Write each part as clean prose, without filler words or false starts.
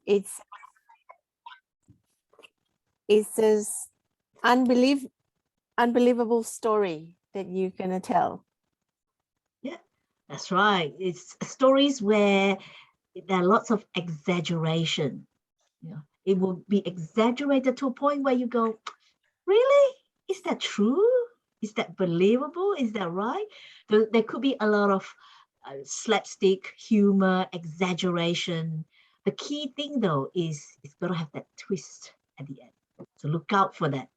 it's this unbelievable story that you're gonna tell. Yeah, that's right. It's stories where there are lots of exaggeration. You know, it will be exaggerated to a point where you go, really? Is that true? Is that believable? Is that right? There could be a lot of slapstick humor, exaggeration. The key thing, though, is it's got to have that twist at the end. So look out for that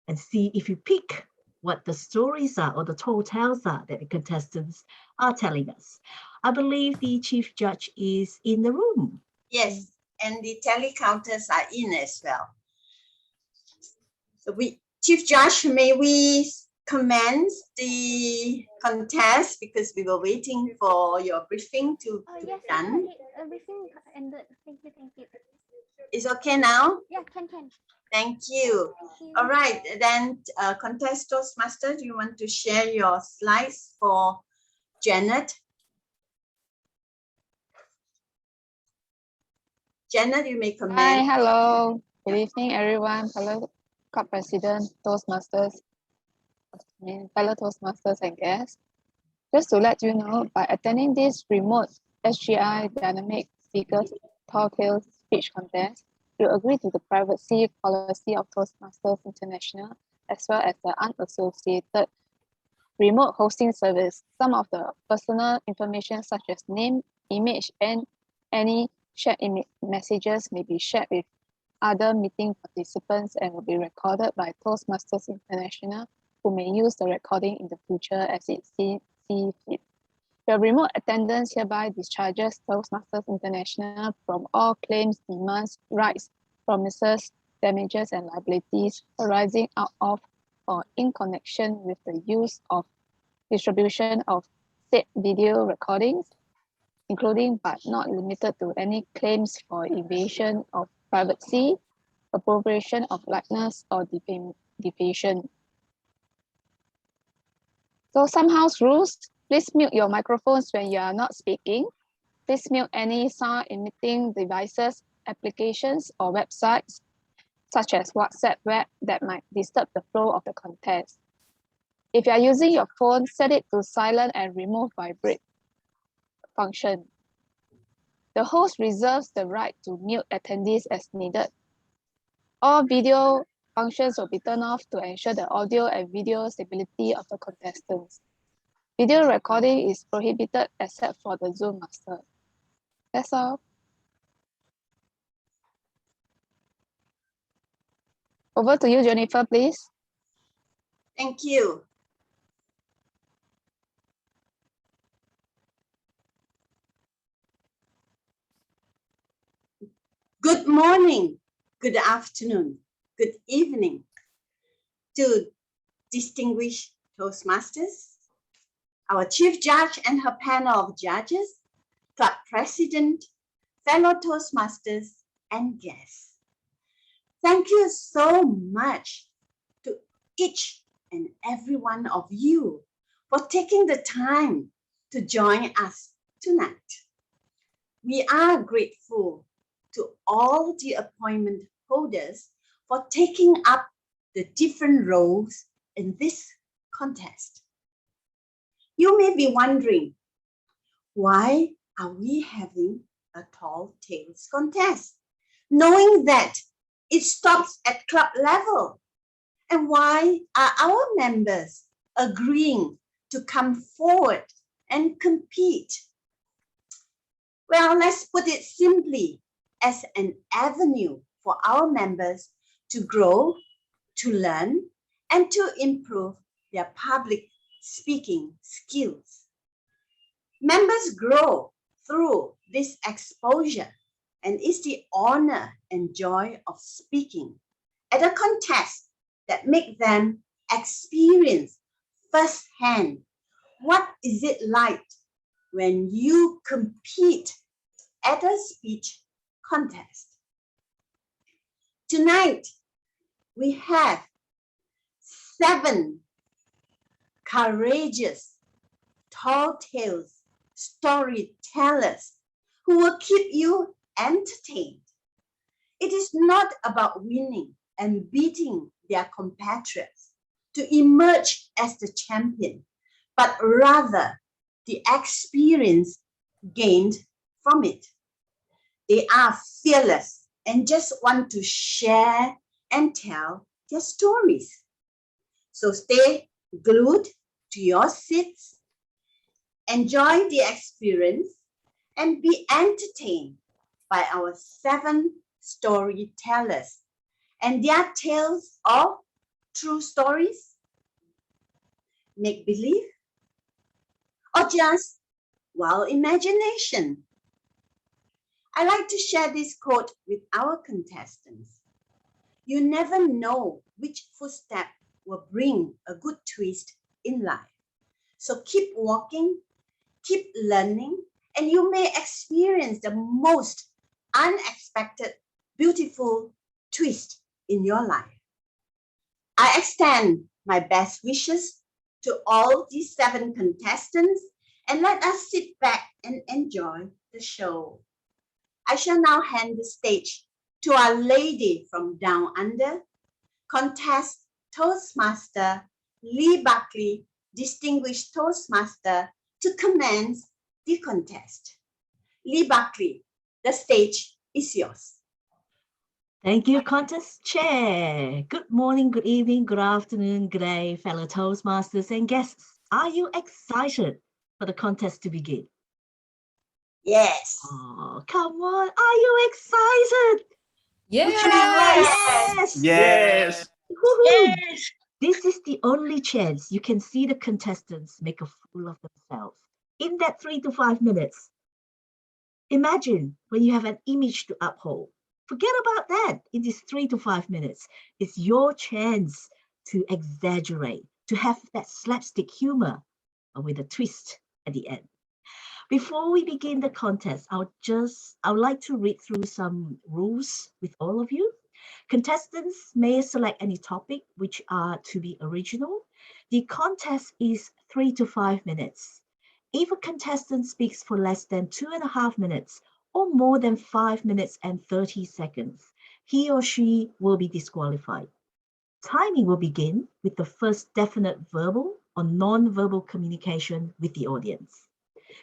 and see if you pick what the stories are or the tall tales are that the contestants are telling us. I believe the chief judge is in the room. Yes, and the tally counters are in as well. So Chief Judge, may we commence the contest because we were waiting for your briefing to be yes, done. briefing ended. Thank you. It's okay now? Yeah, can. Thank you. All right, then contest Toastmaster, do you want to share your slides for Janet? Janet, you may comment. Hi, hello. Good evening, everyone. Hello, Club President, Toastmasters, fellow Toastmasters and guests. Just to let you know, by attending this remote SGI Dynamic Speakers Tall Tales Speech Contest, you agree to the privacy policy of Toastmasters International, as well as the unassociated remote hosting service. Some of the personal information such as name, image, and any shared messages may be shared with other meeting participants and will be recorded by Toastmasters International, who may use the recording in the future as it sees fit. Your remote attendance hereby discharges Toastmasters International from all claims, demands, rights, promises, damages, and liabilities arising out of or in connection with the use of distribution of said video recordings, including but not limited to any claims for invasion of privacy, appropriation of likeness, or defamation. So some house rules: please mute your microphones when you are not speaking. Please mute any sound emitting devices, applications, or websites, such as WhatsApp web, that might disturb the flow of the contest. If you are using your phone, set it to silent and remove vibrate function. The host reserves the right to mute attendees as needed. All video functions will be turned off to ensure the audio and video stability of the contestants. Video recording is prohibited except for the Zoom master. That's all. Over to you, Jennifer, please. Thank you. Good morning, good afternoon, good evening to distinguished Toastmasters, our Chief Judge and her panel of judges, Club President, fellow Toastmasters, and guests. Thank you so much to each and every one of you for taking the time to join us tonight. We are grateful to all the appointment holders for taking up the different roles in this contest. You may be wondering, why are we having a tall tales contest, knowing that it stops at club level? And why are our members agreeing to come forward and compete? Well, let's put it simply, as an avenue for our members to grow, to learn, and to improve their public speaking skills. Members grow through this exposure, and it's the honor and joy of speaking at a contest that make them experience firsthand what is it like when you compete at a speech contest. Tonight, we have 7 courageous, tall tales storytellers who will keep you entertained It is not about winning and beating their compatriots to emerge as the champion, but rather the experience gained from it. They are fearless and just want to share and tell their stories. So stay glued to your seats, enjoy the experience, and be entertained by our 7 storytellers and their tales of true stories, make believe, or just wild imagination. I like to share this quote with our contestants. You never know which footstep will bring a good twist in life. So keep walking, keep learning, and you may experience the most unexpected, beautiful twist in your life. I extend my best wishes to all these 7 contestants, and let us sit back and enjoy the show. I shall now hand the stage to our lady from down under, contest Toastmaster Lee Buckley, Distinguished Toastmaster, to commence the contest. Lee Buckley, the stage is yours. Thank you, Contest Chair. Good morning, good evening, good afternoon, good day, fellow Toastmasters and guests. Are you excited for the contest to begin? Yes. Oh, come on. Are you excited? Yes. Yes. Woohoo! This is the only chance you can see the contestants make a fool of themselves in that 3 to 5 minutes. Imagine when you have an image to uphold. Forget about that in these 3 to 5 minutes. It's your chance to exaggerate, to have that slapstick humor with a twist at the end. Before we begin the contest, I would like to read through some rules with all of you. Contestants may select any topic which are to be original. The contest is 3 to 5 minutes. If a contestant speaks for less than 2.5 minutes or more than 5 minutes and 30 seconds, he or she will be disqualified. Timing will begin with the first definite verbal or non-verbal communication with the audience.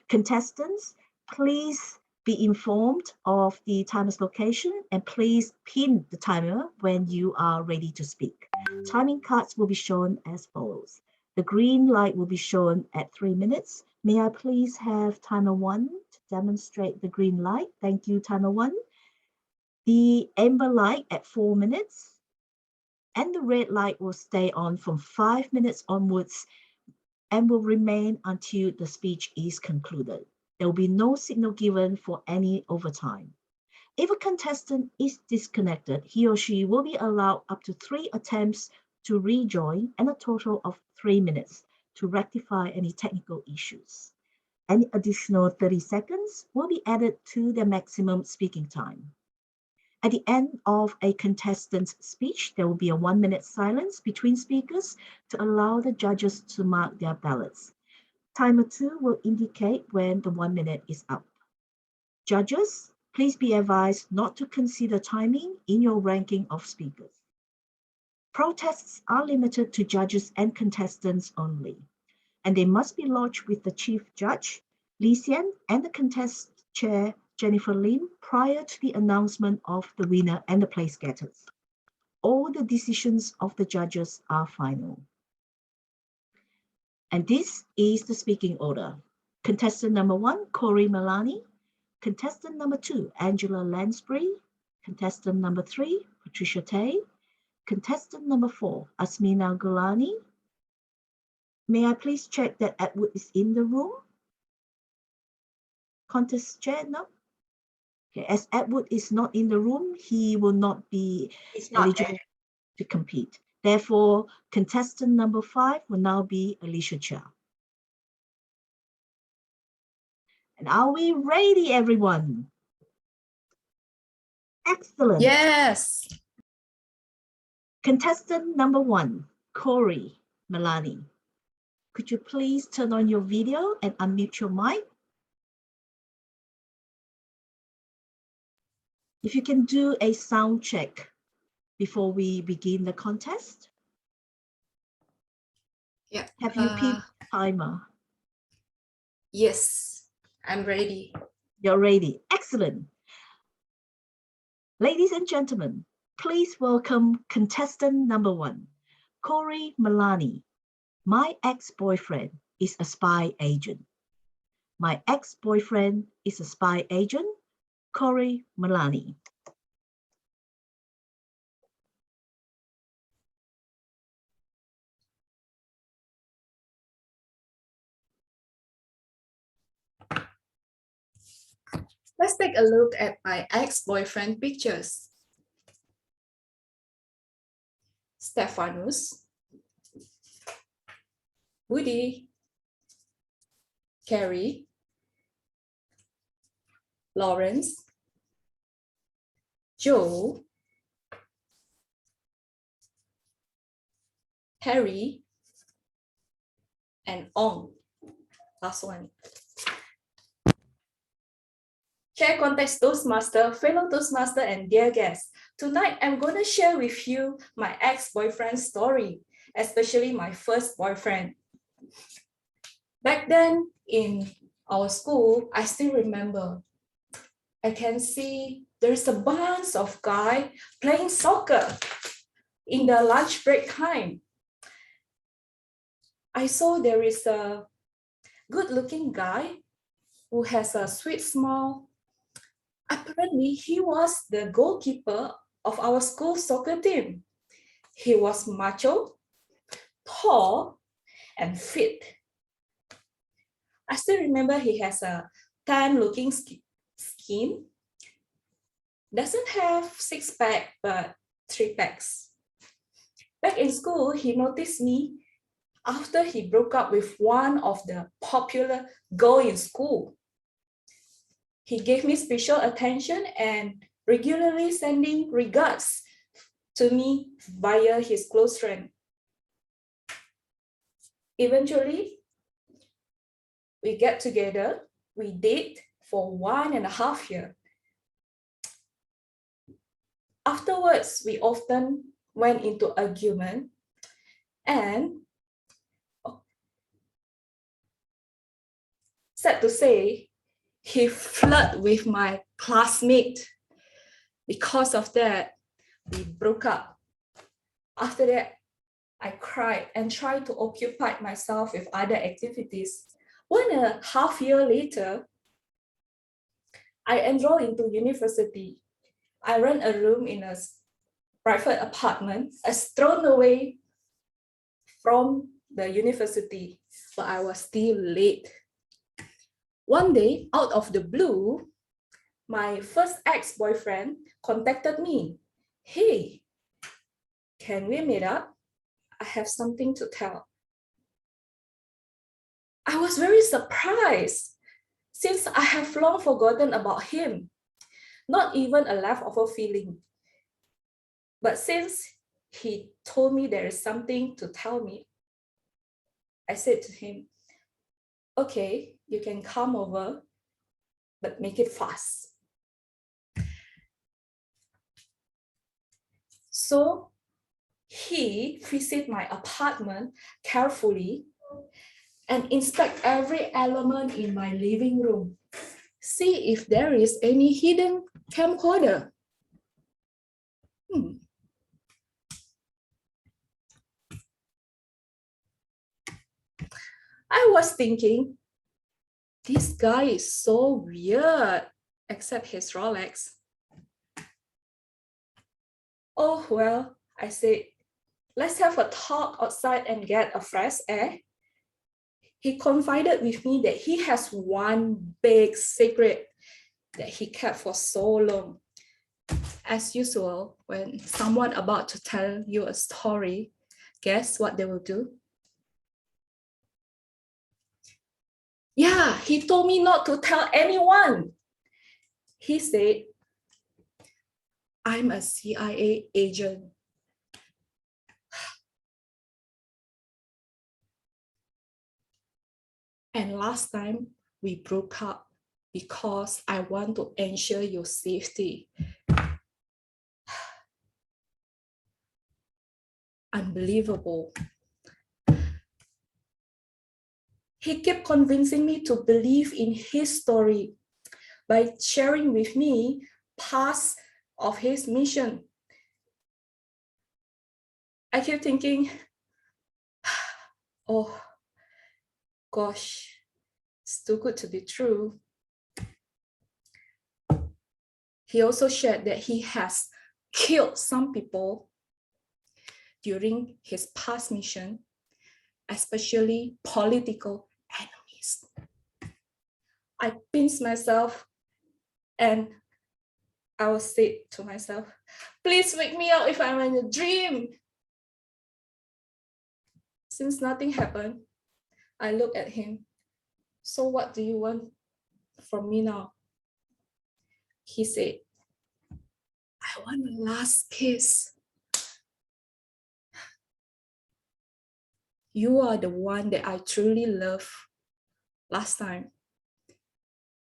Contestants, please be informed of the timer's location and please pin the timer when you are ready to speak. Timing cards will be shown as follows. The green light will be shown at 3 minutes. May I please have timer 1 to demonstrate the green light? Thank you, timer 1. The amber light at 4 minutes. And the red light will stay on from 5 minutes onwards and will remain until the speech is concluded. There will be no signal given for any overtime. If a contestant is disconnected, he or she will be allowed up to 3 attempts to rejoin and a total of 3 minutes to rectify any technical issues. Any additional 30 seconds will be added to their maximum speaking time. At the end of a contestant's speech, there will be a 1-minute silence between speakers to allow the judges to mark their ballots. Timer 2 will indicate when the 1 minute is up. Judges, please be advised not to consider timing in your ranking of speakers. Protests are limited to judges and contestants only, and they must be lodged with the Chief Judge, Lee Hsien, and the contest chair, Jennifer Lim, prior to the announcement of the winner and the place getters. All the decisions of the judges are final. And this is the speaking order. Contestant number 1, Corey Milani. Contestant number 2, Angela Lansbury. Contestant number 3, Patricia Tay. Contestant number 4, Asmina Gulani. May I please check that Edward is in the room? Contest chair, no? Okay, as Edward is not in the room, he will not be eligible to compete. Therefore, contestant number 5 will now be Alicia Chia. And are we ready, everyone? Excellent. Yes. Contestant number 1, Corey Milani. Could you please turn on your video and unmute your mic? If you can do a sound check before we begin the contest. Yeah. Have you peeped timer? Yes, I'm ready. You're ready. Excellent. Ladies and gentlemen, please welcome contestant number 1, Corey Milani. My ex-boyfriend is a spy agent. My ex-boyfriend is a spy agent, Corey Milani. Let's take a look at my ex-boyfriend pictures. Stephanus, Woody, Carrie, Lawrence, Joe, Harry, and Ong. Last one. Share Context Toastmaster, fellow Toastmaster, and dear guests. Tonight, I'm going to share with you my ex-boyfriend story, especially my first boyfriend. Back then, in our school, I still remember, I can see there's a bunch of guys playing soccer in the lunch break time. I saw there is a good-looking guy who has a sweet smile. Apparently, he was the goalkeeper of our school soccer team. He was macho, tall, and fit. I still remember he has a tan-looking skin. Doesn't have 6-pack, but 3-packs. Back in school, he noticed me after he broke up with one of the popular girls in school. He gave me special attention and regularly sending regards to me via his close friend. Eventually, we get together, we date for 1.5 years. Afterwards, we often went into argument and sad to say, he flirted with my classmate. Because of that, we broke up. After that, I cried and tried to occupy myself with other activities. 1.5 years later, I enrolled into university. I rent a room in a private apartment. I was thrown away from the university, but I was still late. One day, out of the blue, my first ex-boyfriend contacted me. Hey, can we meet up? I have something to tell. I was very surprised since I have long forgotten about him. Not even a leftover feeling. But since he told me there is something to tell me, I said to him, okay, you can come over, but make it fast. So he visited my apartment carefully and inspect every element in my living room. See if there is any hidden camcorder. I was thinking, this guy is so weird, except his Rolex. Oh, well, I said, let's have a talk outside and get a fresh air. He confided with me that he has one big secret that he kept for so long. As usual, when someone about to tell you a story, guess what they will do? Yeah, he told me not to tell anyone. He said, I'm a CIA agent. And last time we broke up because I want to ensure your safety. unbelievable. He kept convincing me to believe in his story by sharing with me parts of his mission. I kept thinking, oh gosh, it's too good to be true. He also shared that he has killed some people during his past mission, especially political enemies. I pinched myself and I will say to myself, please wake me up if I'm in a dream. Since nothing happened, I looked at him. So what do you want from me now? He said, I want a last kiss. You are the one that I truly love last time.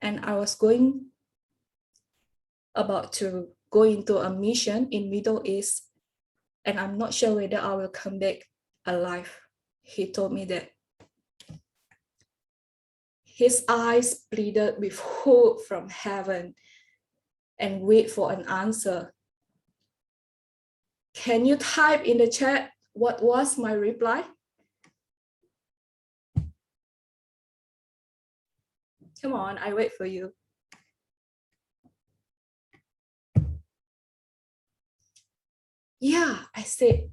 And I was about to go into a mission in Middle East, and I'm not sure whether I will come back alive. He told me that. His eyes pleaded with hope from heaven and wait for an answer. Can you type in the chat what was my reply? Come on, I wait for you. Yeah, I said,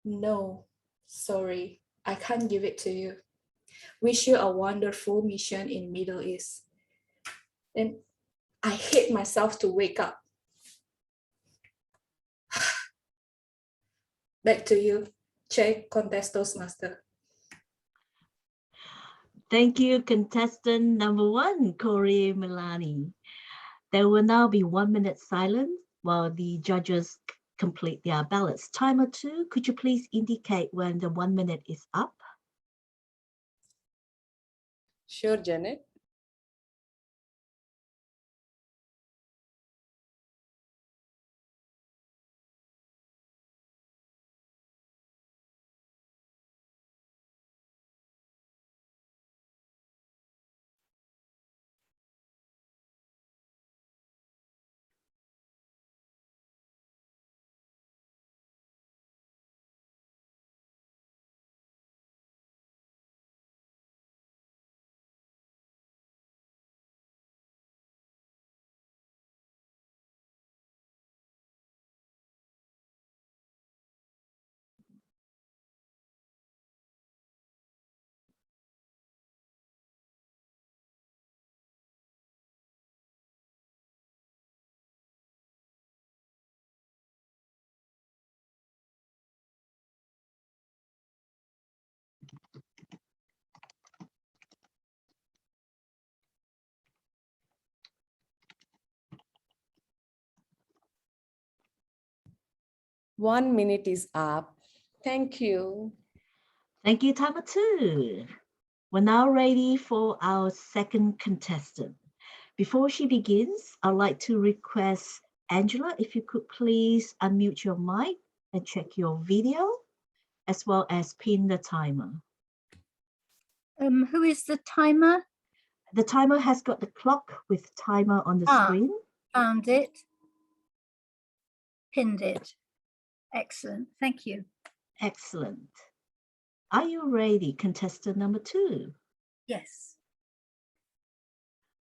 no, sorry, I can't give it to you. Wish you a wonderful mission in Middle East. And I hate myself to wake up. Back to you, Che, Contest Toastmaster. Thank you, contestant number 1, Corey Milani. There will now be 1 minute silence while the judges complete their ballots. Timer 2, could you please indicate when the 1 minute is up? Sure, Janet. One minute is up. Thank you. Thank you, timer 2. We're now ready for our second contestant. Before she begins, I'd like to request Angela, if you could please unmute your mic and check your video, as well as pin the timer. Who is the timer? The timer has got the clock with timer on the screen. Found it. Pinned it. Excellent. Thank you. Excellent. Are you ready, contestant number 2? Yes.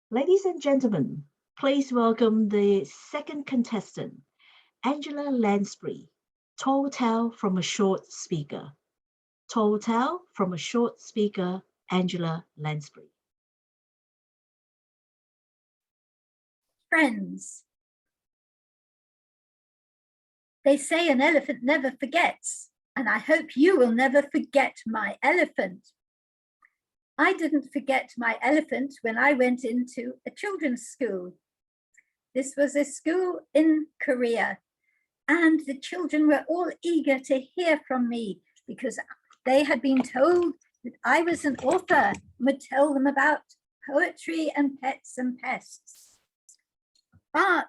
Ladies and gentlemen, please welcome the second contestant, Angela Lansbury. Tall tale from a short speaker. Tall tale from a short speaker, Angela Lansbury. Friends. They say an elephant never forgets, and I hope you will never forget my elephant. I didn't forget my elephant when I went into a children's school. This was a school in Korea, and the children were all eager to hear from me because they had been told that I was an author and would tell them about poetry and pets and pests. But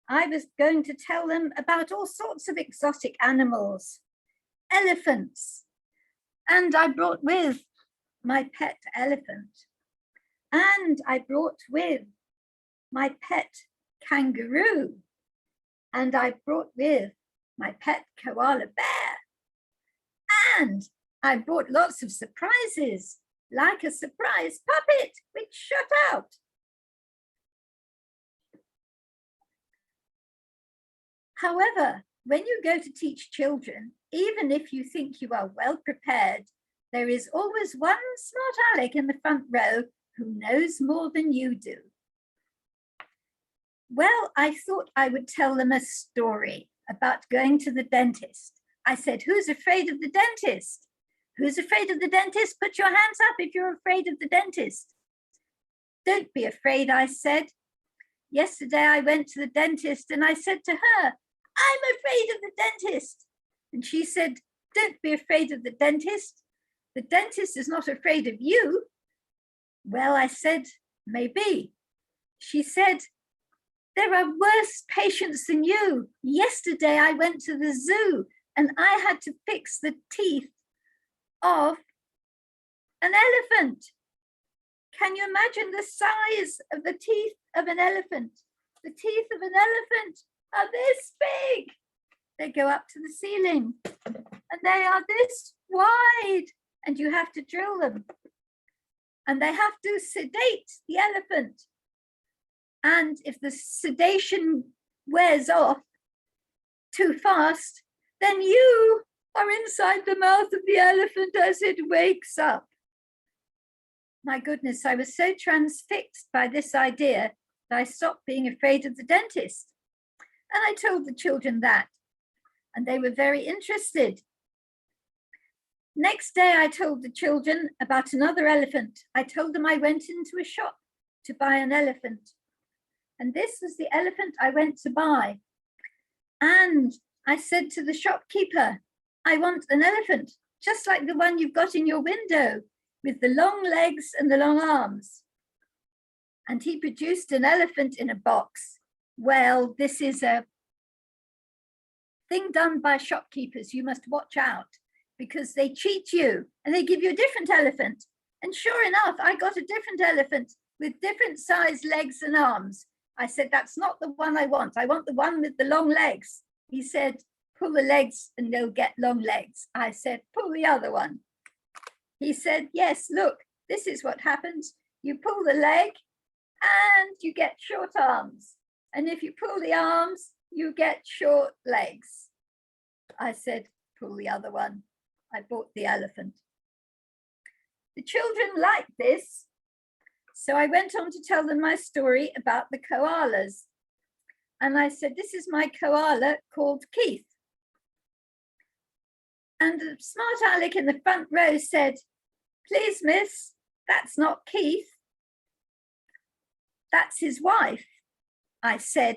I was going to tell them about all sorts of exotic animals, elephants, and I brought with my pet elephant, and I brought with my pet kangaroo, and I brought with my pet koala bear, and I brought lots of surprises, like a surprise puppet which shut out. However, when you go to teach children, even if you think you are well prepared, there is always one smart aleck in the front row who knows more than you do. Well, I thought I would tell them a story about going to the dentist. I said, who's afraid of the dentist? Who's afraid of the dentist? Put your hands up if you're afraid of the dentist. Don't be afraid, I said. Yesterday I went to the dentist and I said to her, I'm afraid of the dentist. And she said, don't be afraid of the dentist. The dentist is not afraid of you. Well, I said, maybe. She said, there are worse patients than you. Yesterday I went to the zoo and I had to fix the teeth of an elephant. Can you imagine the size of the teeth of an elephant? The teeth of an elephant are this big. They go up to the ceiling and they are this wide and you have to drill them. And they have to sedate the elephant. And if the sedation wears off too fast, then you are inside the mouth of the elephant as it wakes up. My goodness, I was so transfixed by this idea that I stopped being afraid of the dentist. And I told the children that, and they were very interested. Next day, I told the children about another elephant. I told them I went into a shop to buy an elephant. And this was the elephant I went to buy. And I said to the shopkeeper, I want an elephant, just like the one you've got in your window, with the long legs and the long arms. And he produced an elephant in a box. Well, this is a thing done by shopkeepers. You must watch out because they cheat you and they give you a different elephant. And sure enough, I got a different elephant with different size legs and arms. I said, that's not the one I want. I want the one with the long legs. He said, pull the legs and they'll get long legs. I said, pull the other one. He said, yes, look, this is what happens. You pull the leg and you get short arms. And if you pull the arms, you get short legs. I said, pull the other one. I bought the elephant. The children liked this. So I went on to tell them my story about the koalas. And I said, this is my koala called Keith. And the smart aleck in the front row said, please, miss, that's not Keith. That's his wife. I said,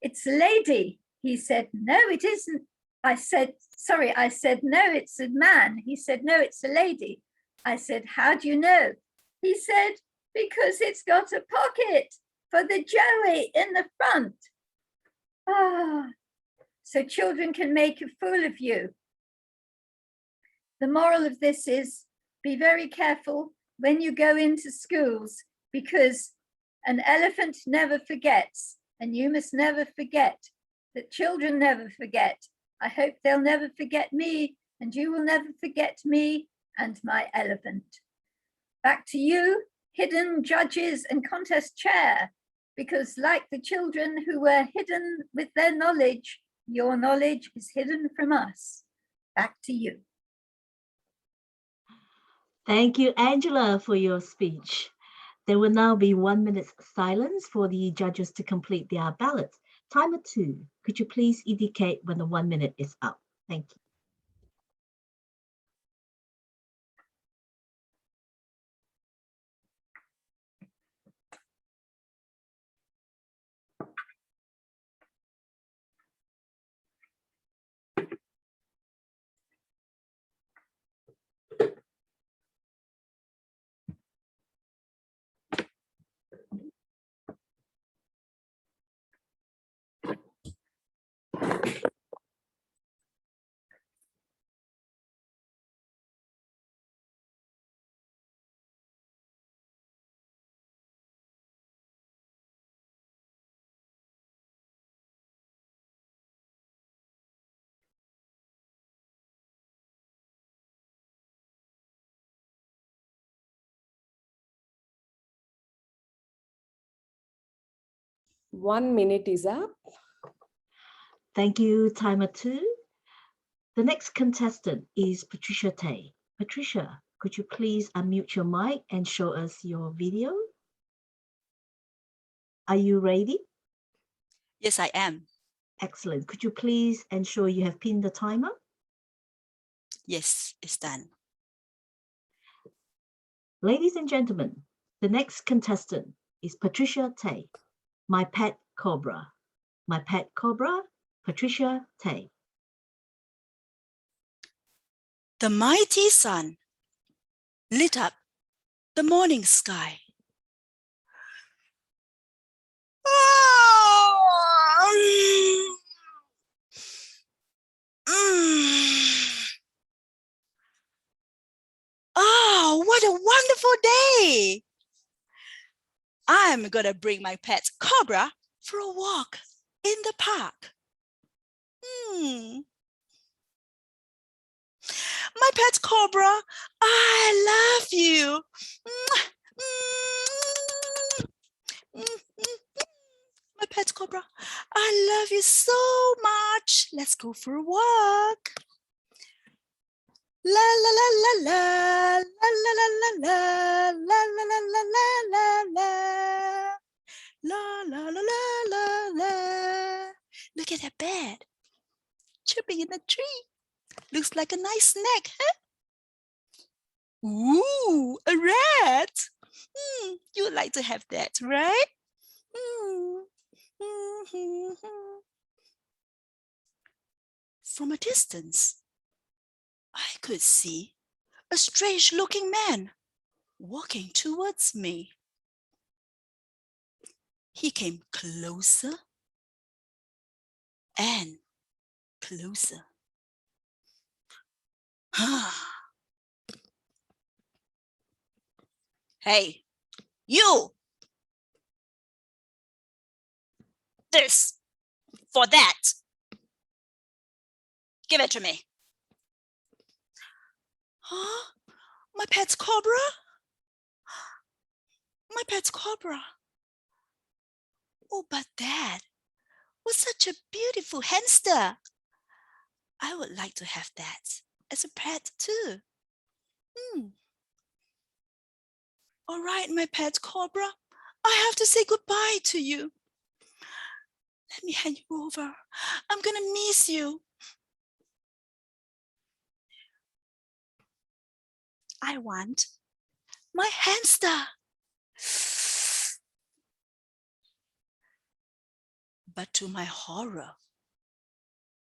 it's a lady. He said, no, it isn't. I said, sorry, I said, no, it's a man. He said, no, it's a lady. I said, how do you know? He said, because it's got a pocket for the joey in the front. Ah, so children can make a fool of you. The moral of this is be very careful when you go into schools because an elephant never forgets and you must never forget that children never forget. I hope they'll never forget me and you will never forget me and my elephant. Back to you, hidden judges and contest chair, because like the children who were hidden with their knowledge, your knowledge is hidden from us. Back to you. Thank you, Angela, for your speech. There will now be 1 minute's silence for the judges to complete their ballots. Timer 2, could you please indicate when the 1 minute is up? Thank you. 1 minute is up. Thank you, timer 2. The next contestant is Patricia Tay. Patricia, could you please unmute your mic and show us your video? Are you ready? Yes, I am. Excellent. Could you please ensure you have pinned the timer? Yes, it's done. Ladies and gentlemen, the next contestant is Patricia Tay, my pet cobra. My pet cobra, Patricia Tay. The mighty sun lit up the morning sky. Oh, what a wonderful day! I'm gonna bring my pet cobra for a walk in the park. My pet cobra, I love you. My pet cobra, I love you so much. Let's go for a walk. La la la la la la la la la la la la la la la la la la la la. Look at that bird chirping in the tree. Looks like a nice snack, huh? Ooh, a rat. You would like to have that, right? From a distance, I could see a strange-looking man walking towards me. He came closer and closer. Hey, you! This for that. Give it to me. Huh? My pet's cobra? My pet's cobra. Oh, but that was such a beautiful hamster. I would like to have that as a pet too. All right, my pet cobra. I have to say goodbye to you. Let me hand you over. I'm gonna miss you. I want my hamster. But to my horror,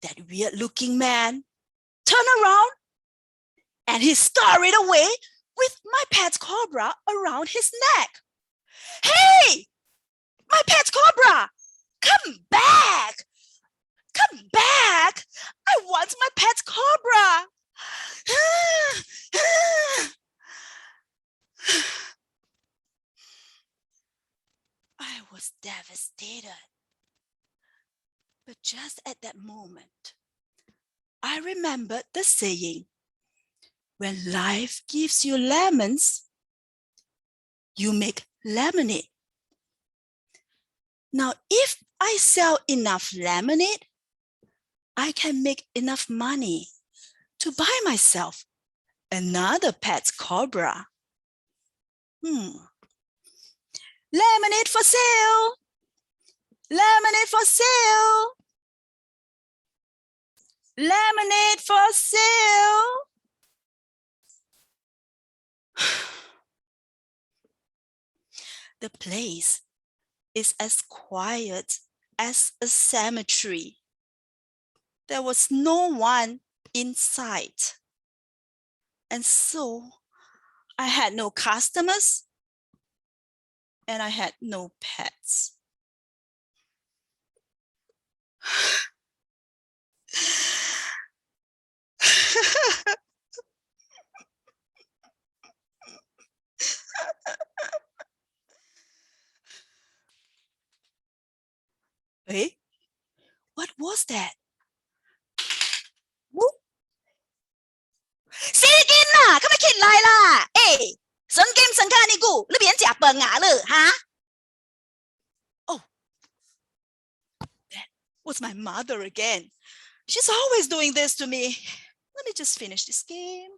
that weird-looking man turned around and he scurried away with my pet cobra around his neck. Hey, my pet cobra, come back. Come back. I want my pet cobra. I was devastated. But just at that moment, I remembered the saying, when life gives you lemons, you make lemonade. Now, if I sell enough lemonade, I can make enough money to buy myself another pet cobra. Lemonade for sale. Lemonade for sale. Lemonade for sale. The place is as quiet as a cemetery. There was no one in sight. And so I had no customers and I had no pets. Hey, what was that? Sige na, 咁咪揭嚟啦！誒，神經神卡呢股，你變食笨牙了嚇？哦， was my mother again. She's always doing this to me. Let me just finish this game.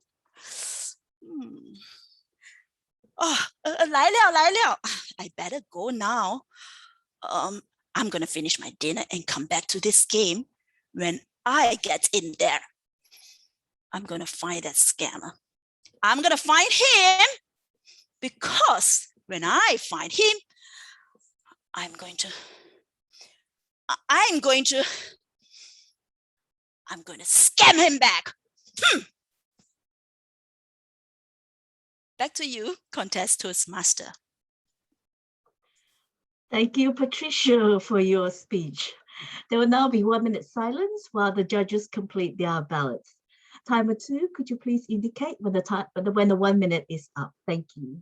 Oh, 来了来了. I better go now. I'm gonna finish my dinner and come back to this game when I get in there. I'm gonna find that scammer. I'm gonna find him because when I find him, I'm going to scam him back. Back to you, Contest Toastmaster. Thank you, Patricia, for your speech. There will now be 1 minute silence while the judges complete their ballots. Timer 2, could you please indicate when the 1 minute is up? Thank you.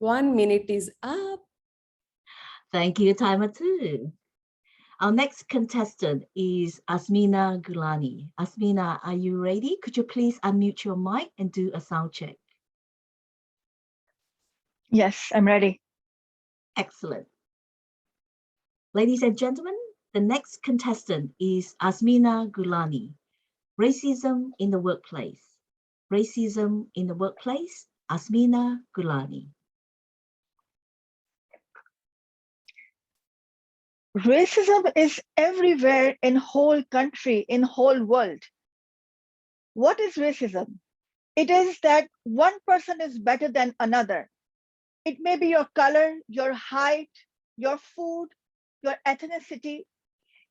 One minute is up. Thank you, Timer 2. Our next contestant is Asmina Gulani. Asmina, are you ready? Could you please unmute your mic and do a sound check? Yes, I'm ready. Excellent. Ladies and gentlemen, the next contestant is Asmina Gulani. Racism in the workplace. Racism in the workplace, Asmina Gulani. Racism is everywhere in whole country, in whole world. What is racism? It is that one person is better than another. It may be your color, your height, your food, your ethnicity.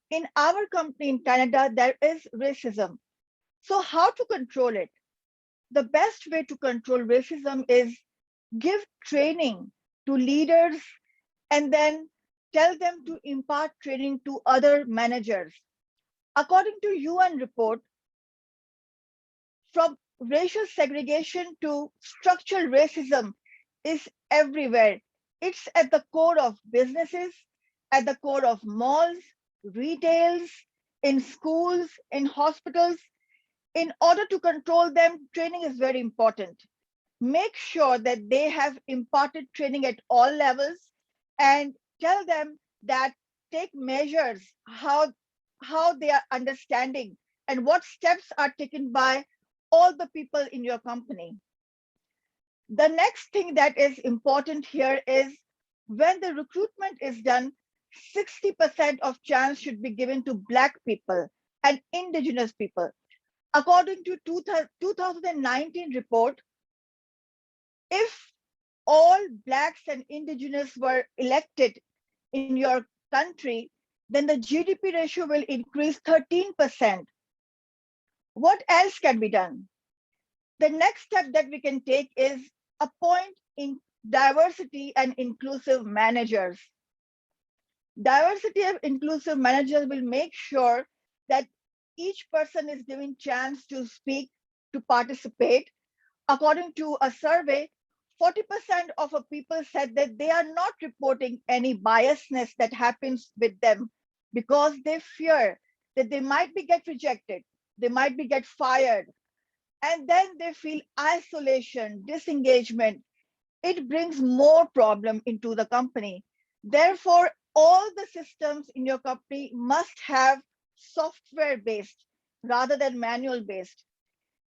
In our company in Canada, there is racism. So how to control it? The best way to control racism is give training to leaders and then tell them to impart training to other managers. According to UN report, from racial segregation to structural racism is everywhere. It's at the core of businesses, at the core of malls, retails, in schools, in hospitals. In order to control them, training is very important. Make sure that they have imparted training at all levels and tell them that take measures how they are understanding and what steps are taken by all the people in your company. The next thing that is important here is when the recruitment is done, 60% of chance should be given to Black people and Indigenous people. According to 2019 report, if all Blacks and Indigenous were elected in your country, then the GDP ratio will increase 13%. What else can be done? The next step that we can take is appoint in diversity and inclusive managers. Diversity and inclusive managers will make sure that each person is given chance to speak, to participate. According to a survey, 40% of people said that they are not reporting any biasness that happens with them because they fear that they might be get rejected, they might be get fired, and then they feel isolation, disengagement. It brings more problem into the company. Therefore, all the systems in your company must have software based rather than manual based.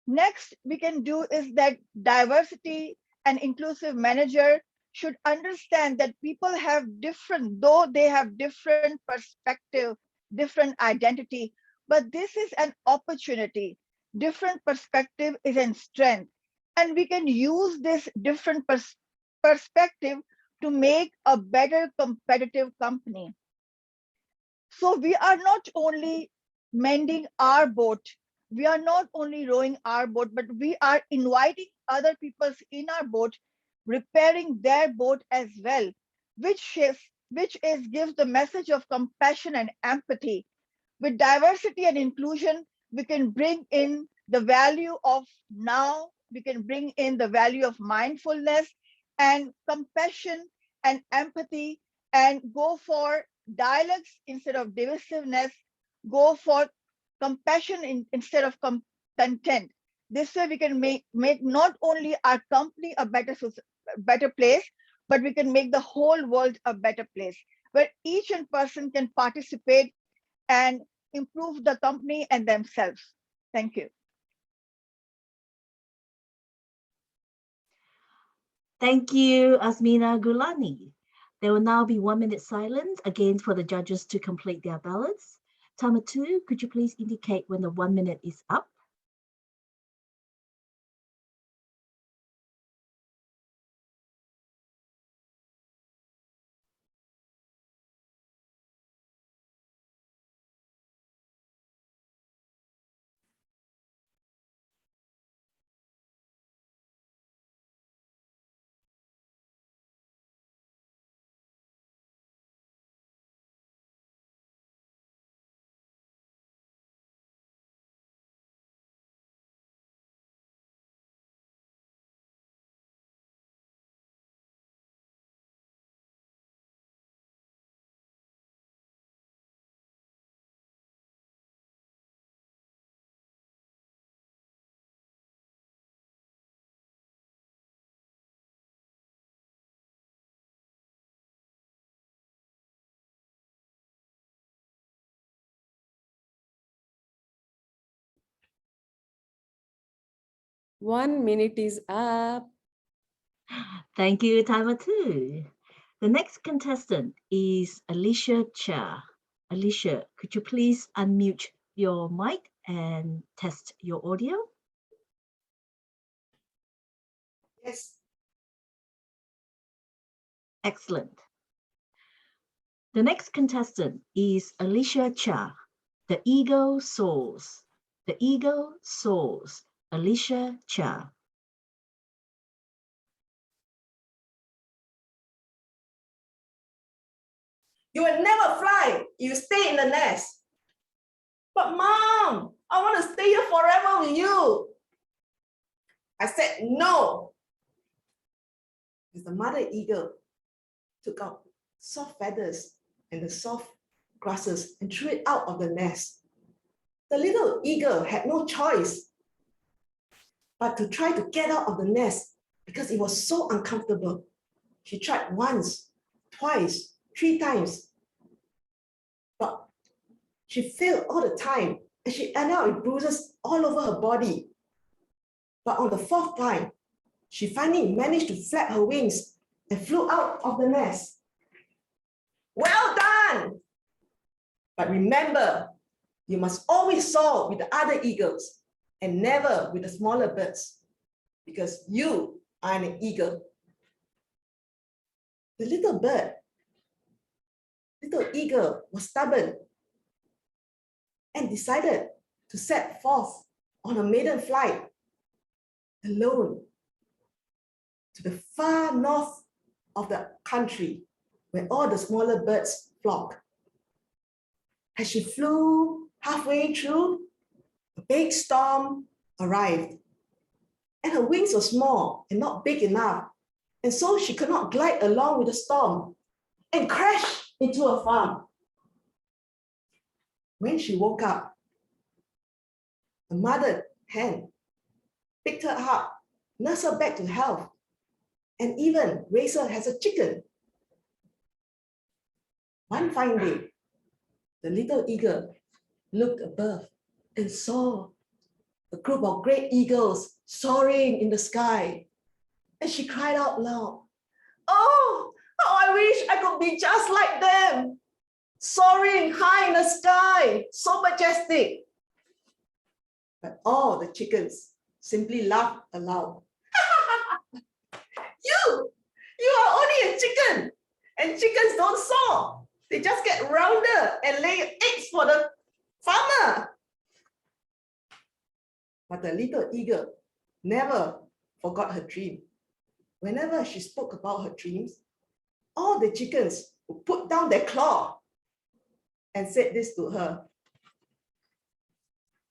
Next we can do is that diversity and inclusive manager should understand that people have different, though they have different perspective, different identity, but this is an opportunity. Different perspective is a strength, and we can use this different perspective to make a better competitive company. So we are not only mending our boat, we are not only rowing our boat, but we are inviting other people in our boat, repairing their boat as well, which gives the message of compassion and empathy. With diversity and inclusion, we can bring in the value of now, we can bring in the value of mindfulness and compassion and empathy, and go for dialogues instead of divisiveness, go for compassion instead of content. This way we can make not only our company a better place, but we can make the whole world a better place, where each person can participate and improve the company and themselves. Thank you. Thank you, Azmina Gulani. There will now be 1 minute silence again for the judges to complete their ballots. Timer 2, could you please indicate when the 1 minute is up? One minute is up. Thank you, Timer 2. The next contestant is Alicia Cha. Alicia, could you please unmute your mic and test your audio? Yes. Excellent. The next contestant is Alicia Cha. The Eagle Soars. The Eagle Soars. Alicia Cha. You will never fly. You stay in the nest. But Mom, I want to stay here forever with you. I said no. As the mother eagle took out soft feathers and the soft grasses and threw it out of the nest. The little eagle had no choice but to try to get out of the nest because it was so uncomfortable. She tried once, twice, 3 times, but she failed all the time and she ended up with bruises all over her body. But on the 4th time, she finally managed to flap her wings and flew out of the nest. Well done! But remember, you must always soar with the other eagles and never with the smaller birds, because you are an eagle. The little eagle was stubborn and decided to set forth on a maiden flight alone to the far north of the country where all the smaller birds flock. As she flew halfway through, a big storm arrived, and her wings were small and not big enough, and so she could not glide along with the storm and crashed into a farm. When she woke up, the mother hen picked her up, nursed her back to health, and even raised her as a chicken. One fine day, the little eagle looked above and saw a group of great eagles soaring in the sky. And she cried out loud, Oh, how I wish I could be just like them, soaring high in the sky, so majestic. But all the chickens simply laughed aloud. You are only a chicken, and chickens don't soar. They just get rounder and lay eggs for the farmer. But the little eagle never forgot her dream. Whenever she spoke about her dreams, all the chickens would put down their claw and said this to her.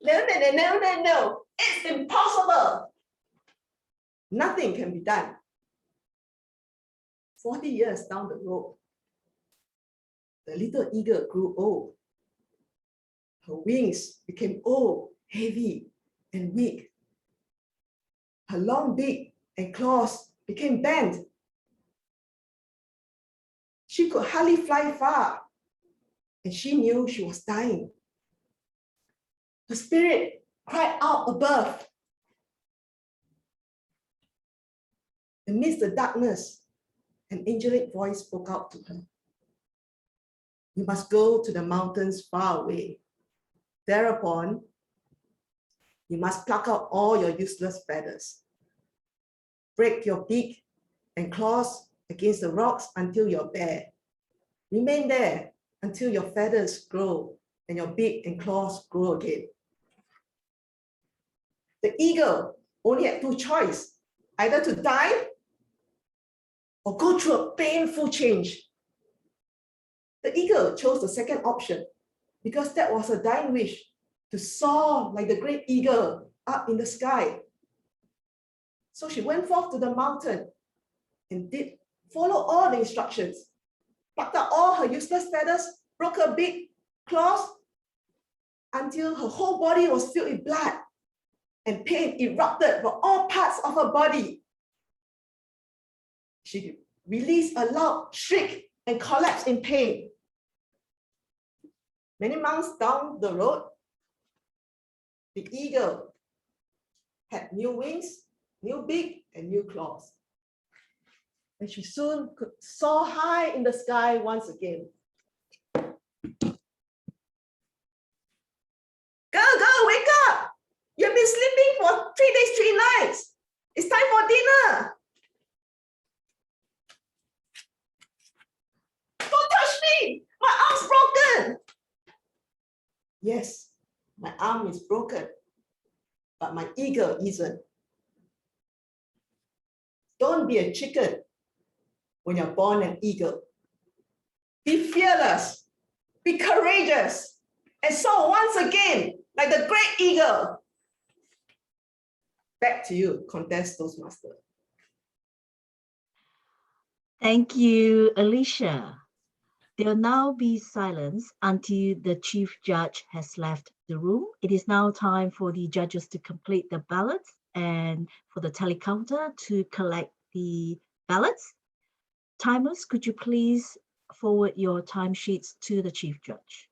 No, it's impossible. Nothing can be done. 40 years down the road, the little eagle grew old. Her wings became old, heavy, and weak. Her long beak and claws became bent. She could hardly fly far, and she knew she was dying. Her spirit cried out above. Amidst the darkness, an angelic voice spoke out to her. You must go to the mountains far away. Thereupon, you must pluck out all your useless feathers. Break your beak and claws against the rocks until you're bare. Remain there until your feathers grow and your beak and claws grow again. The eagle only had two choices, either to die or go through a painful change. The eagle chose the second option because that was a dying wish, to soar like the great eagle up in the sky. So she went forth to the mountain and did follow all the instructions, plucked out all her useless feathers, broke her big claws until her whole body was filled with blood and pain erupted from all parts of her body. She released a loud shriek and collapsed in pain. Many months down the road, the eagle had new wings, new beak, and new claws. And she soon could soar high in the sky once again. Girl, wake up! You've been sleeping for 3 days, 3 nights. It's time for dinner. Don't touch me! My arm's broken! Yes, my arm is broken, but my eagle isn't. Don't be a chicken when you're born an eagle. Be fearless, be courageous, and soar once again like the great eagle. Back to you, Contest Toastmaster. Thank you, Alicia. There will now be silence until the chief judge has left the room. It is now time for the judges to complete the ballots and for the tally counter to collect the ballots. Timers, could you please forward your timesheets to the chief judge?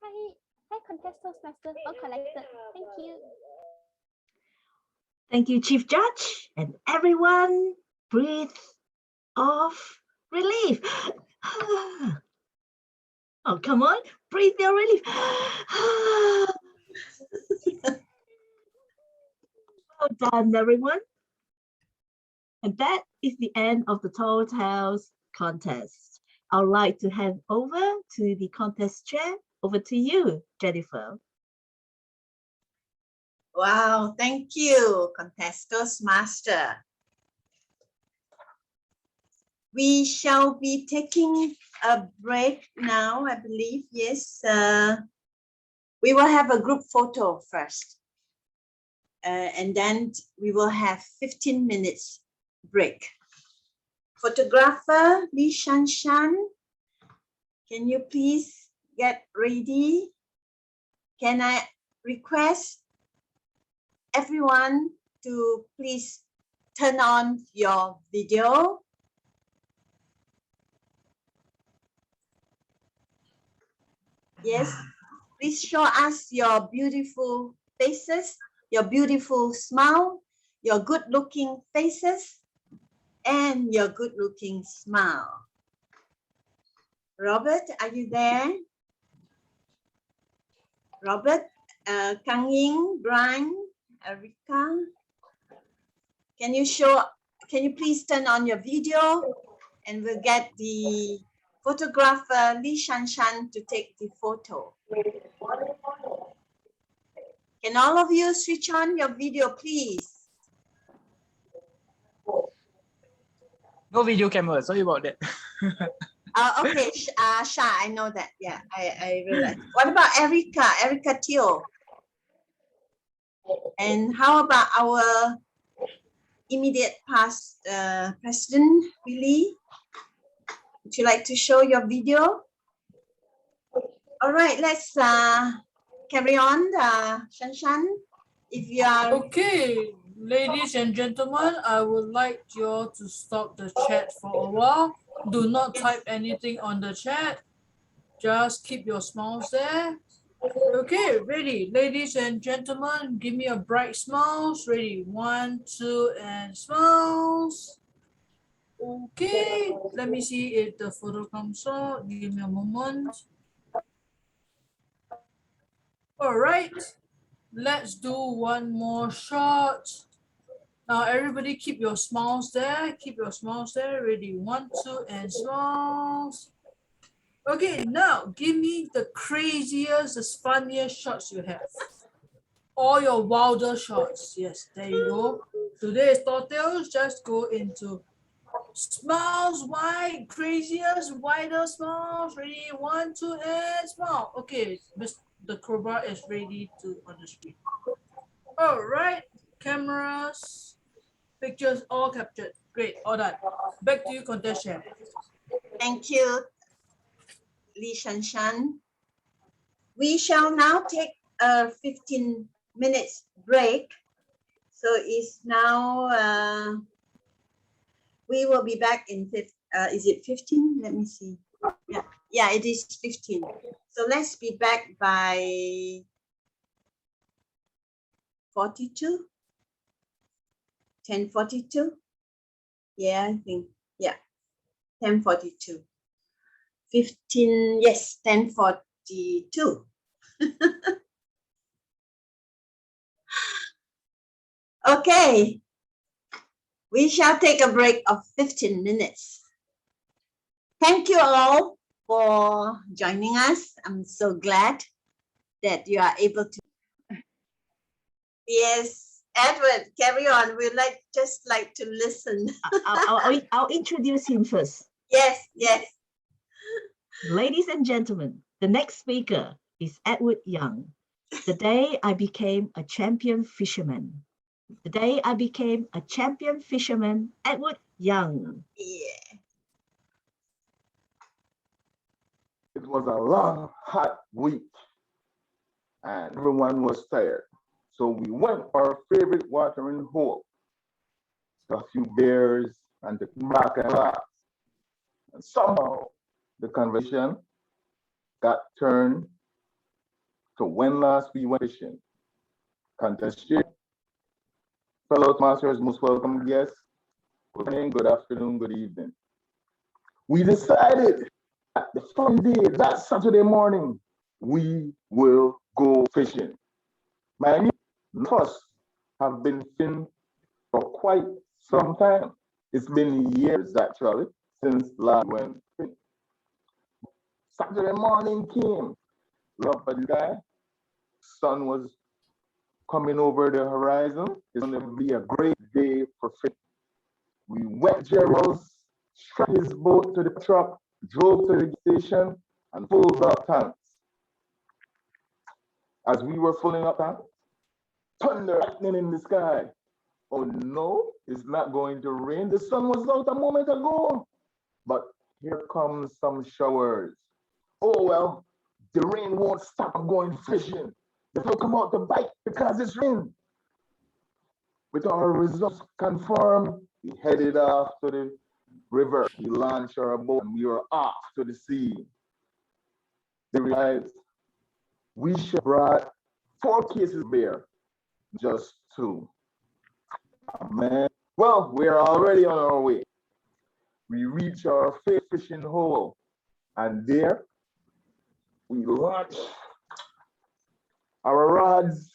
Hi, contest Toastmaster. All collected. Thank you. Thank you, Chief Judge. And everyone, breathe of relief. Oh, come on, breathe your relief. Well done, everyone. And that is the end of the Tall Tales contest. I'd like to hand over to the contest chair. Over to you, Jennifer. Wow, thank you, Contest Toastmaster. We shall be taking a break now, I believe. Yes, we will have a group photo first. And then we will have 15 minutes break. Photographer Lee Shanshan, can you please get ready? Can I request everyone to please turn on your video? Yes, please show us your beautiful faces, your beautiful smile, your good-looking faces, and your good-looking smile. Robert, are you there? Robert, Kang Ying, Brian, Erica, can you please turn on your video and we'll get the photographer Lee Shanshan to take the photo. Can all of you switch on your video, please? No video camera, sorry about that. Okay, Sha, I know that. Yeah, I realized. What about Erica? Erica Teo. And how about our immediate past president, Willie? Would you like to show your video? All right, let's carry on, Shanshan. If you are Okay, ladies and gentlemen, I would like you all to stop the chat for a while. Do not type anything on the chat. Just keep your smiles there. Okay, ready. Ladies and gentlemen, give me a bright smiles. Ready. 1, 2, and smiles. Okay, let me see if the photo comes out. Give me a moment. All right, let's do one more shot. Now everybody keep your smiles there. Keep your smiles there. Ready. 1, 2, and smiles. Okay, now give me the craziest, the funniest shots you have. All your wilder shots. Yes, there you go. Today's Tales just go into smiles wide, craziest, wider smiles. Ready, 1, 2, and smile. Okay, the crowbar is ready to on the screen. All right, cameras, pictures all captured. Great, all done. Back to you, contest chair. thank you, Lee Shanshan. We shall now take a 15 minutes break. So it's now, we will be back in, is it 15? Let me see. Yeah, it is 15. So let's be back by 42, 10:42. Yeah, I think, yeah, 10:42. 15, yes, 10:42. Okay, we shall take a break of 15 minutes. Thank you all for joining us. I'm so glad that you are able to. Yes, Edward, carry on. We'd just like to listen. I'll introduce him first. Yes, yes. Ladies and gentlemen, the next speaker is Edward Young. The day I became a champion fisherman. The day I became a champion fisherman, Edward Young. Yeah. It was a long, hot week, and everyone was tired. So we went for our favorite watering hole, a few beers, and the back and laugh. And somehow the conversation got turned to when last we went fishing. Contest here. Fellow masters, most welcome guests. Good morning, good afternoon, good evening. We decided that the fun day, that Saturday morning, we will go fishing. Mind you, none of us have been fishing for quite some time. It's been years actually since last went fishing. Saturday morning came, love for the guy. Sun was coming over the horizon. It's going to be a great day for fishing. We went Jerry's, strapped his boat to the truck, drove to the station, and filled up tanks. As we were filling up tanks, thunder lightning in the sky. Oh no, it's not going to rain. The sun was out a moment ago. But here comes some showers. Oh well, the rain won't stop going fishing. The fish will come out to bite because it's rain. With our results confirmed, we headed off to the river. We launched our boat and we were off to the sea. They realized we should have brought 4 cases of beer, just 2. Oh, man. Well, we're already on our way. We reach our fishing hole, and there we launch our rods.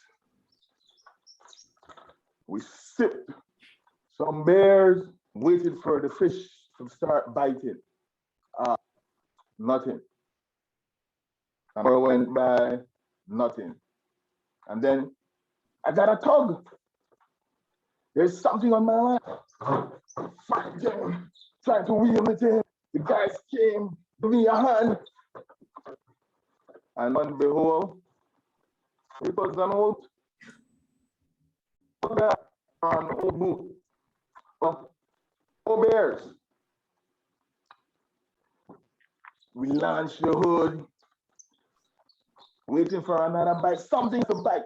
We sipped some beers, waited for the fish to start biting. Nothing. An hour went by, nothing. And then I got a tug. There's something on my lap. Fighting, trying to wheel it in. The guys came, give me a hand. And lo and behold, it was an old boot of 4 bears. We launched the hood, waiting for another bite, something to bite.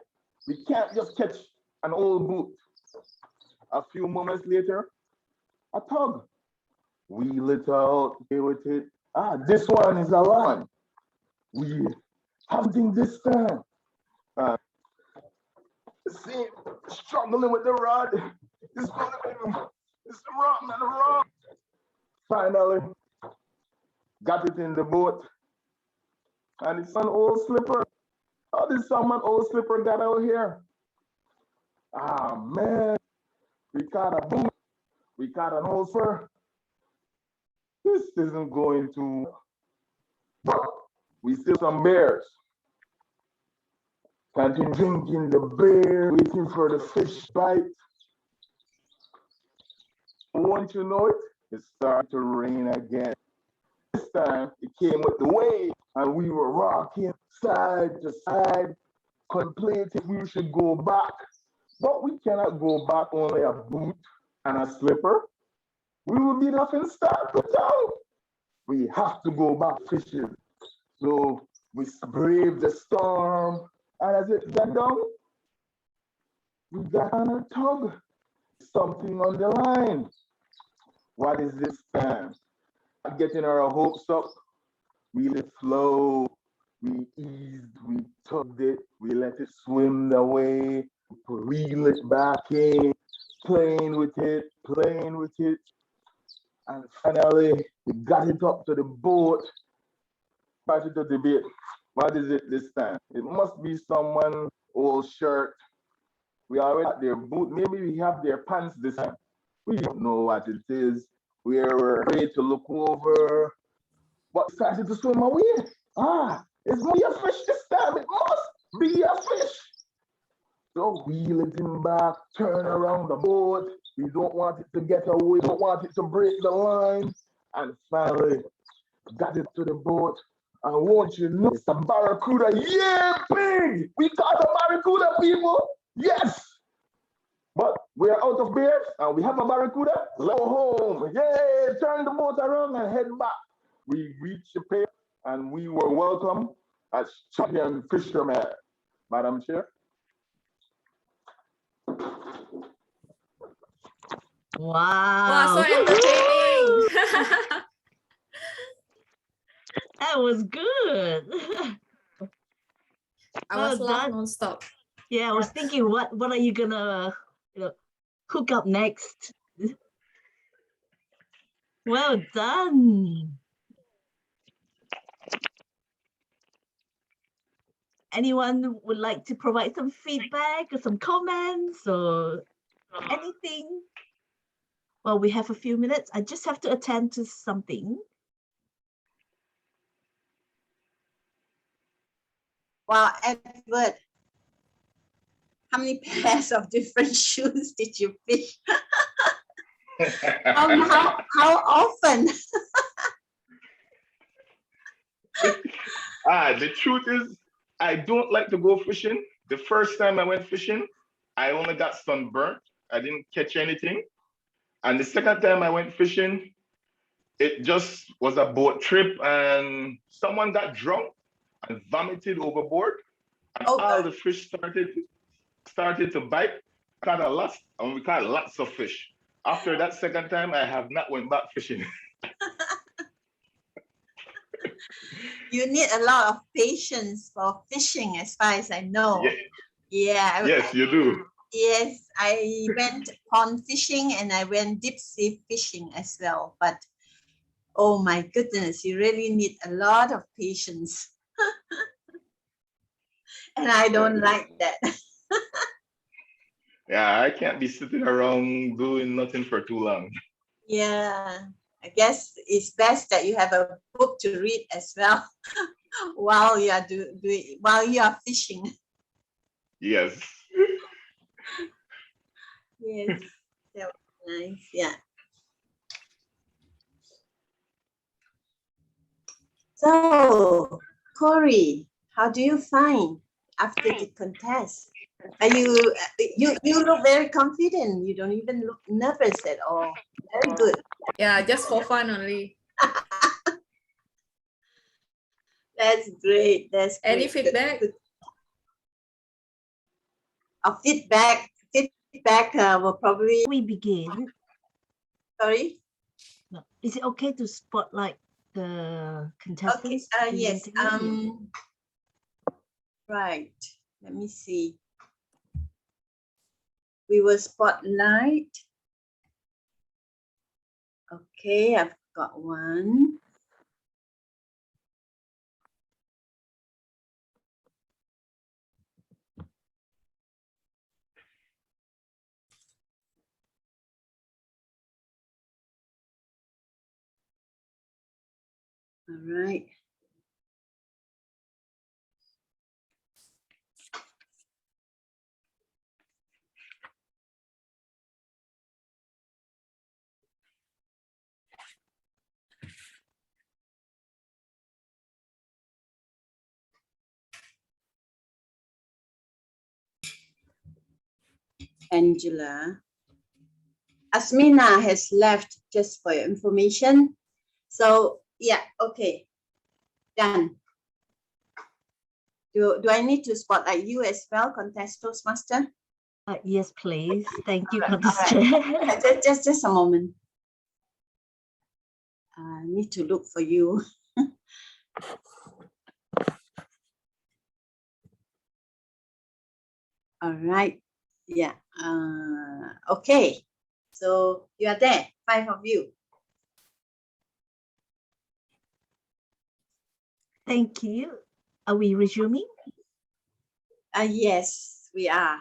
We can't just catch an old boot. A few moments later, a tug. We let out, play with it. This one is a lion. We hunting this time. See, struggling with the rod. It's the wrong and the wrong. Finally, got it in the boat. And it's an old slipper. How did someone old slipper got out here? Man, we caught a boot. We caught an old slipper. This isn't going to, but we still some bears. Continue drinking the beer, waiting for the fish bite. Once you know it, it started to rain again. This time, it came with the wave, and we were rocking side to side, contemplating if we should go back. But we cannot go back only a boot and a slipper. We will be nothing start to town. We have to go back fishing. So we braved the storm, and as it got down, we got on a tug. Something on the line. What is this time? Getting our hopes up. We let it flow. We eased, we tugged it, we let it swim the way, reel it back in, playing with it. And finally, we got it up to the boat. Started to debate, what is it this time? It must be someone old shirt. We already have their boot, maybe we have their pants this time. We don't know what it is. We were afraid to look over, but started to swim away. It's be a fish this time. It must be a fish. So wheel it in back, turn around the boat. We don't want it to get away. We don't want it to break the line. And finally, got it to the boat. And won't you know, it's a barracuda. Yeah, big! We caught a barracuda, people. Yes! But we're out of beers and we have a barracuda. Let's go home. Yay! Turn the boat around and head back. We reached the pier and we were welcome as champion fishermen. Madam Chair. Wow. so entertaining. That was good. I Well was laugh done. non-stop. Yeah, I was thinking, what are you gonna cook up next? Well done. Anyone would like to provide some feedback or some comments or anything? Well, we have a few minutes. I just have to attend to something. Wow, Edward, how many pairs of different shoes did you fish? How often? The truth is, I don't like to go fishing. The first time I went fishing, I only got sunburnt. I didn't catch anything. And the second time I went fishing, it just was a boat trip and someone got drunk and vomited overboard. And all the fish started to bite. Caught a lot, and we caught lots of fish. After that second time, I have not went back fishing. You need a lot of patience for fishing, as far as I know. Yeah. Yeah. Yes, you do. Yes, I went pond fishing and I went deep sea fishing as well. But oh my goodness, you really need a lot of patience. And I don't like that. Yeah, I can't be sitting around doing nothing for too long. Yeah, I guess it's best that you have a book to read as well while you are while you are fishing. Yes. Yes, that was nice. Yeah. So, Corey, how do you find after the contest? Are you look very confident. You don't even look nervous at all. Very good. Yeah, just for fun only. That's great. That's great. Any feedback? Good. Feedback will probably We begin. Sorry. No. Is it okay to spotlight the contestants? Okay. Yes. Right. Let me see. We will spotlight. Okay, I've got one. All right. Angela. Asmina has left, just for your information. So yeah, okay. Done. Do I need to spotlight you as well, contest Toastmaster? Yes, please. Thank you, All contestant. right. Just a moment. I need to look for you. All right. Yeah. Okay. So you are there, 5 of you. Thank you. Are we resuming? Yes, we are.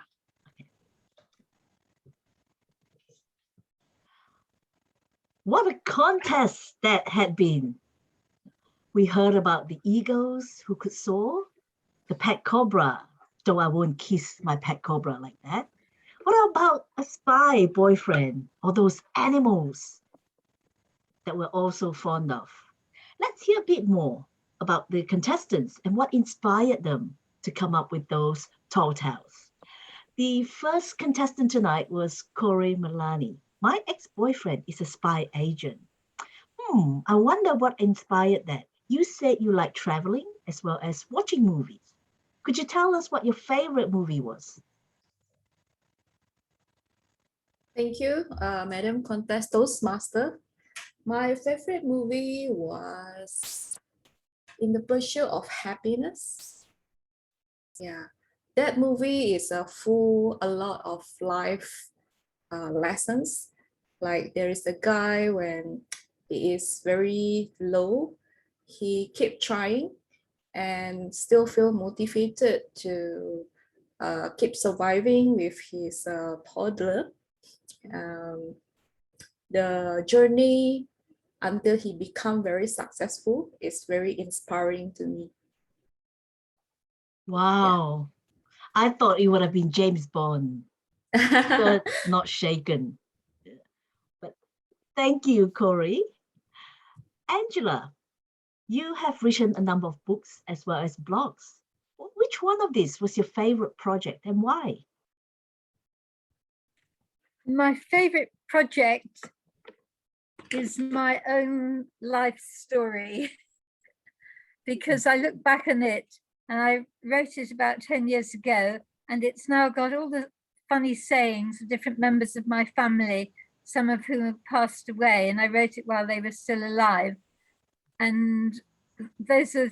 What a contest that had been. We heard about the eagles who could soar, the pet cobra, though I won't kiss my pet cobra like that. What about a spy boyfriend or those animals that we're all so fond of? Let's hear a bit more about the contestants and what inspired them to come up with those tall tales. The first contestant tonight was Corey Milani. My ex-boyfriend is a spy agent. I wonder what inspired that. You said you like traveling as well as watching movies. Could you tell us what your favorite movie was? Thank you, Madam Contest Toastmaster. My favorite movie was In the Pursuit of Happiness. Yeah, that movie is full a lot of life lessons. Like there is a guy when he is very low, he keep trying and still feel motivated to keep surviving with his toddler. The journey until he become very successful is very inspiring to me. Wow. I thought it would have been James Bond. Stirred, not shaken. But thank you, Corey. Angela, you have written a number of books as well as blogs. Which one of these was your favorite project and why? My favorite project is my own life story because I look back on it and I wrote it about 10 years ago, and it's now got all the funny sayings of different members of my family, some of whom have passed away, and I wrote it while they were still alive. And those are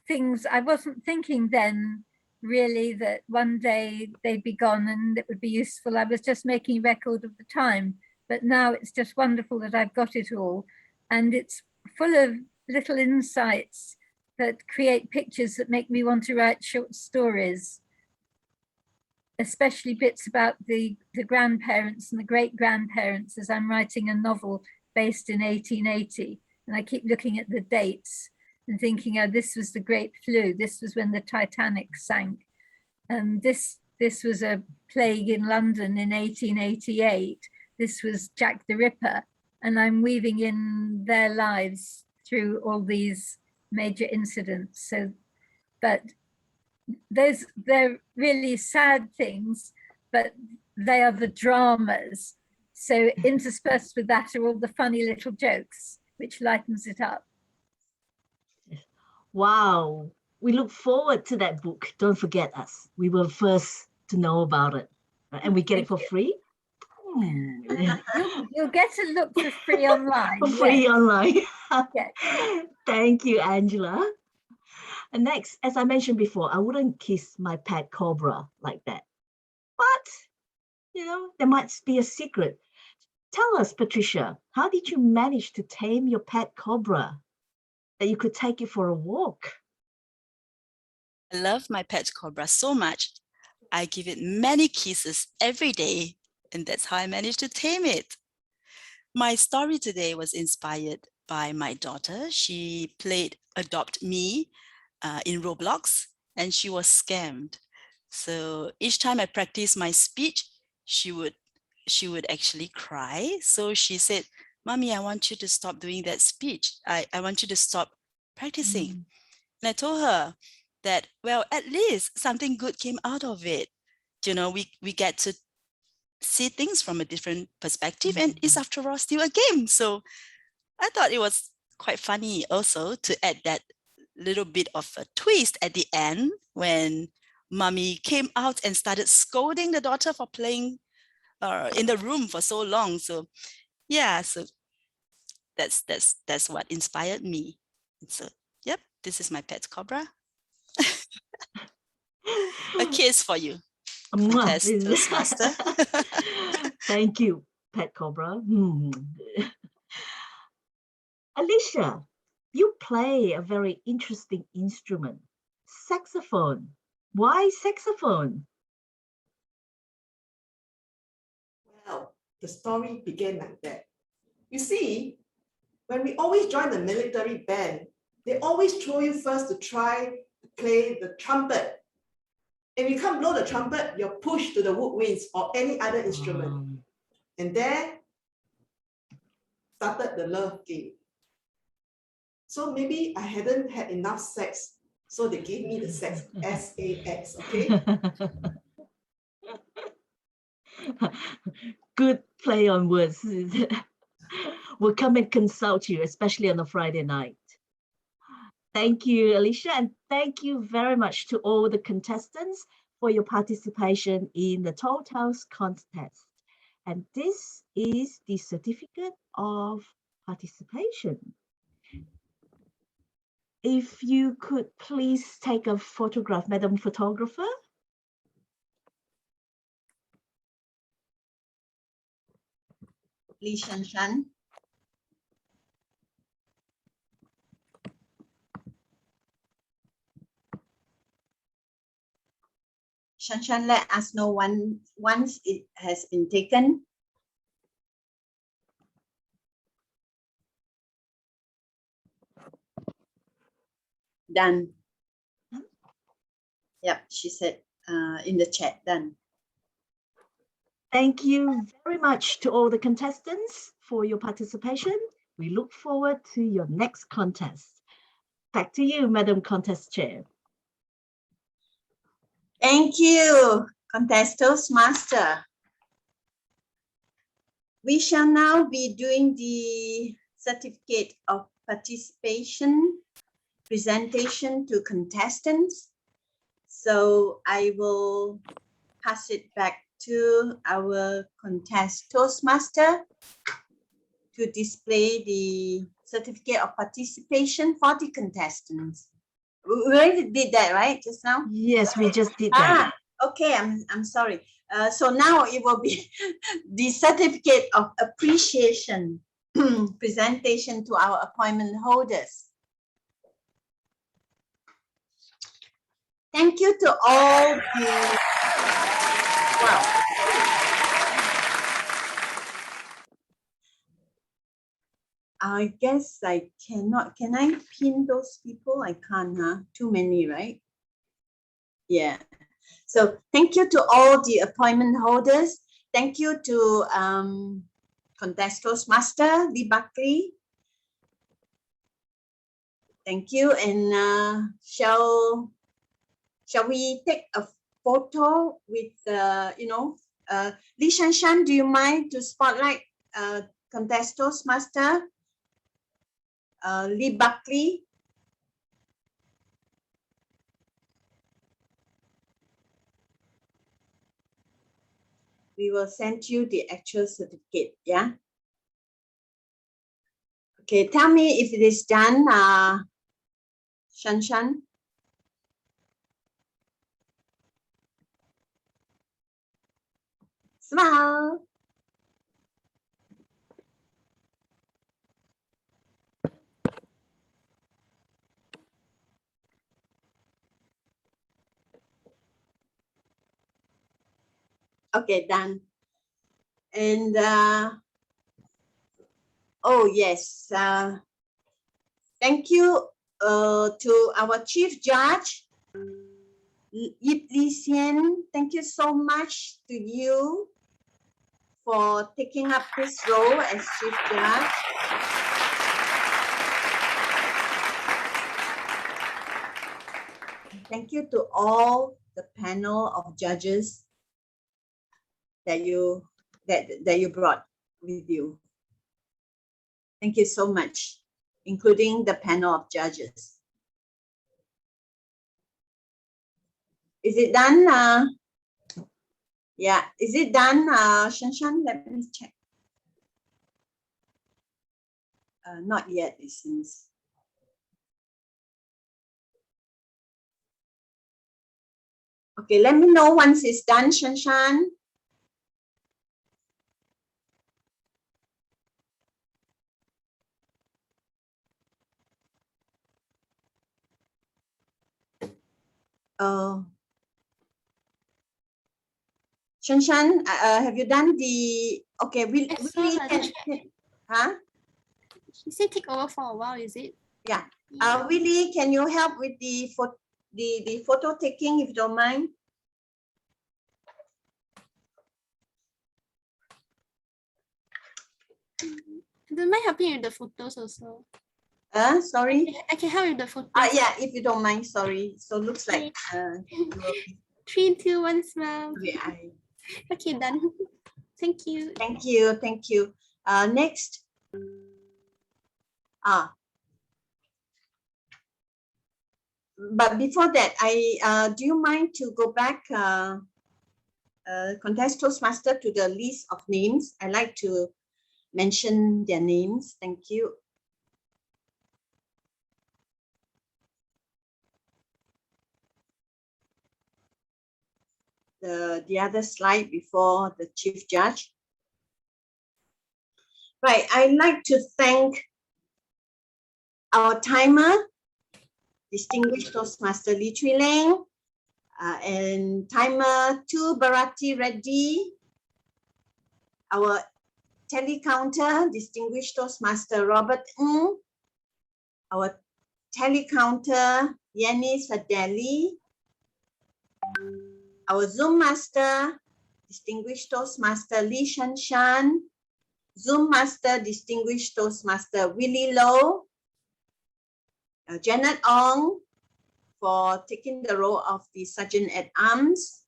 things I wasn't thinking then really that one day they'd be gone and it would be useful. I was just making record of the time, but now it's just wonderful that I've got it all, and it's full of little insights that create pictures that make me want to write short stories, especially bits about the grandparents and the great-grandparents, as I'm writing a novel based in 1880. And I keep looking at the dates and thinking, oh, this was the Great Flu. This was when the Titanic sank. And this was a plague in London in 1888. This was Jack the Ripper. And I'm weaving in their lives through all these major incidents. So, but they're really sad things, but they are the dramas. So interspersed with that are all the funny little jokes, which lightens it up. Wow. We look forward to that book. Don't forget us. We were first to know about it. And we get it for free. You'll get to look for free online. For free online. Yes. Thank you, Angela. And next, as I mentioned before, I wouldn't kiss my pet cobra like that. But, there might be a secret. Tell us, Patricia, how did you manage to tame your pet cobra that you could take it for a walk? I love my pet cobra so much. I give it many kisses every day, and that's how I managed to tame it. My story today was inspired by my daughter. She played Adopt Me in Roblox, and she was scammed. So each time I practiced my speech, she would actually cry. So she said, "Mommy, I want you to stop doing that speech. I want you to stop practicing." And I told her that, well, at least something good came out of it. We get to see things from a different perspective, and it's after all still a game. So I thought it was quite funny also to add that little bit of a twist at the end when Mommy came out and started scolding the daughter for playing in the room for so long. So yeah, so that's what inspired me. So yep, this is my pet cobra. A kiss for you. Toastmaster. Thank you, pet cobra. Alicia, you play a very interesting instrument, saxophone. Why saxophone? Well, the story began like that. You see, when we always join the military band, they always throw you first to try to play the trumpet. If you can't blow the trumpet, you're pushed to the woodwinds or any other instrument. And there started the love game. So maybe I hadn't had enough sex, so they gave me the sex, S-A-X, okay? Good play on words. We'll come and consult you, especially on a Friday night. Thank you, Alicia, and thank you very much to all the contestants for your participation in the Tall Tales contest. And this is the certificate of participation. if you could please take a photograph, Madam Photographer. Please, Shanshan. Shanshan, let us know once it has been taken. Done. Yep, she said in the chat, done. Thank you very much to all the contestants for your participation. We look forward to your next contest. Back to you, Madam Contest Chair. Thank you, Contest Toastmaster. We shall now be doing the certificate of participation presentation to contestants. So I will pass it back to our Contest Toastmaster to display the certificate of participation for the contestants. We already did that, right, just now? Yes, we just did that. Okay, I'm sorry. So now it will be the certificate of appreciation presentation to our appointment holders. Thank you to all the, wow. I guess I cannot, can I pin those people? I can't, huh? Too many, right? Yeah. So thank you to all the appointment holders. Thank you to Contest Toastmaster Lee Buckley. Thank you. And shall we take a photo with Lee Shanshan? Do you mind to spotlight Contest Toastmaster Lee Buckley? We will send you the actual certificate, yeah? Okay, tell me if it is done, Shanshan. Smile. Okay, done. And oh yes, thank you to our Chief Judge, Yip Lee Sien. Thank you so much to you for taking up this role as Chief Judge. Thank you to all the panel of judges that you brought with you. Thank you so much, including the panel of judges. Is it done? Yeah, is it done, Shanshan? Let me check. Not yet, it seems. Okay, let me know once it's done, Shanshan. Shanshan, have you done the, okay, we can, huh? She said take over for a while, is it? Yeah. Willie, can you help with the photo taking, if you don't mind? Don't mind helping with the photos also. Sorry? I can help with the photos. Yeah, if you don't mind, sorry. So looks like 3, 2, 1, smile. Okay, okay, done. Thank you. Thank you, thank you. Next. But before that, do you mind to go back, Contest Toastmaster, to the list of names? I like to mention their names. Thank you. the other slide before the Chief Judge. Right, I'd like to thank our timer, distinguished Toastmaster Lee Chui Leng, and timer 2 Bharati Reddy, our telecounter, distinguished Toastmaster Robert Ng, our telecounter Yanni Sadeli, our Zoom master, distinguished Toastmaster Lee Shan Shan, Zoom master, distinguished Toastmaster Willie Low, Janet Ong for taking the role of the Sergeant at Arms,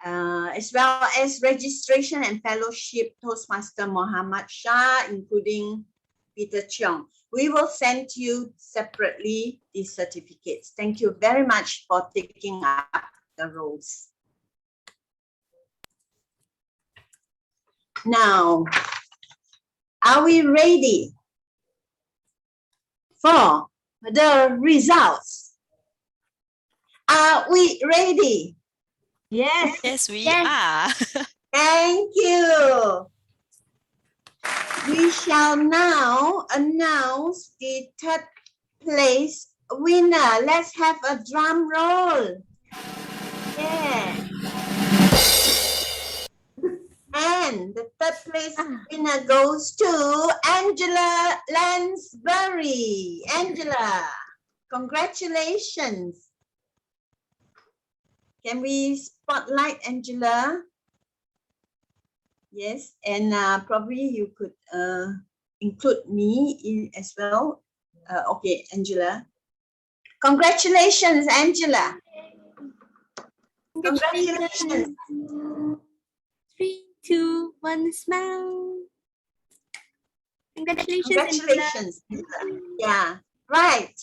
as well as registration and fellowship Toastmaster Muhammad Shah, including Peter Cheong. We will send you separately these certificates. Thank you very much for taking up the roles. Now, are we ready for the results? Are we ready? Yes. Yes, we are. Thank you. We shall now announce the third place winner. Let's have a drum roll. Yeah. And the third place winner goes to Angela Lansbury. Angela, congratulations. Can we spotlight Angela? Yes, and probably you could include me in as well. Okay, Angela. Congratulations, Angela. Congratulations. 3, 2, 1, smile. Congratulations. Congratulations. Angela. Yeah, right.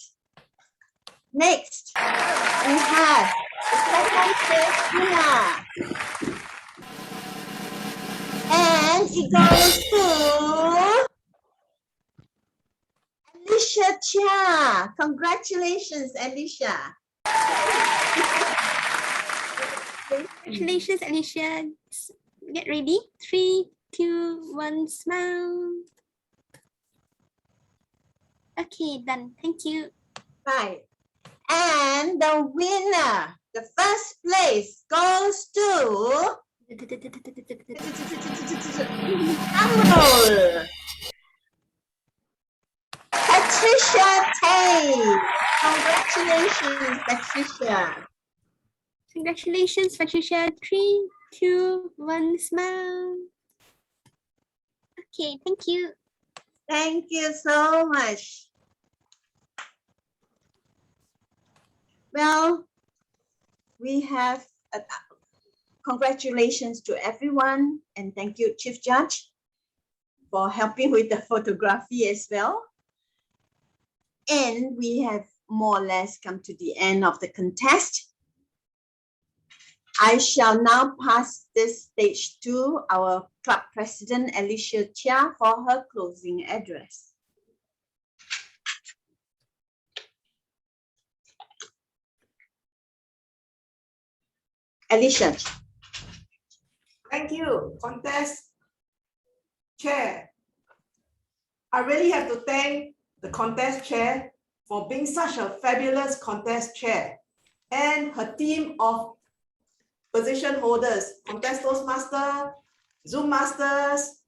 Next, we have the second place winner. And it goes to Alicia Chia. Congratulations, Alicia. Congratulations, Alicia. Get ready. 3, 2, 1, smile. Okay, done. Thank you. Right. And the winner, the first place goes to Patricia Tay. Congratulations, Patricia. Congratulations, Patricia. 3, 2, 1, smile. Okay, thank you. Thank you so much. Well, we have congratulations to everyone, and thank you, Chief Judge, for helping with the photography as well. And we have more or less come to the end of the contest. I shall now pass this stage to our club president, Alicia Chia, for her closing address. Alicia. Thank you, contest chair. I really have to thank the contest chair for being such a fabulous contest chair and her team of position holders, contest Toastmaster, Zoom masters,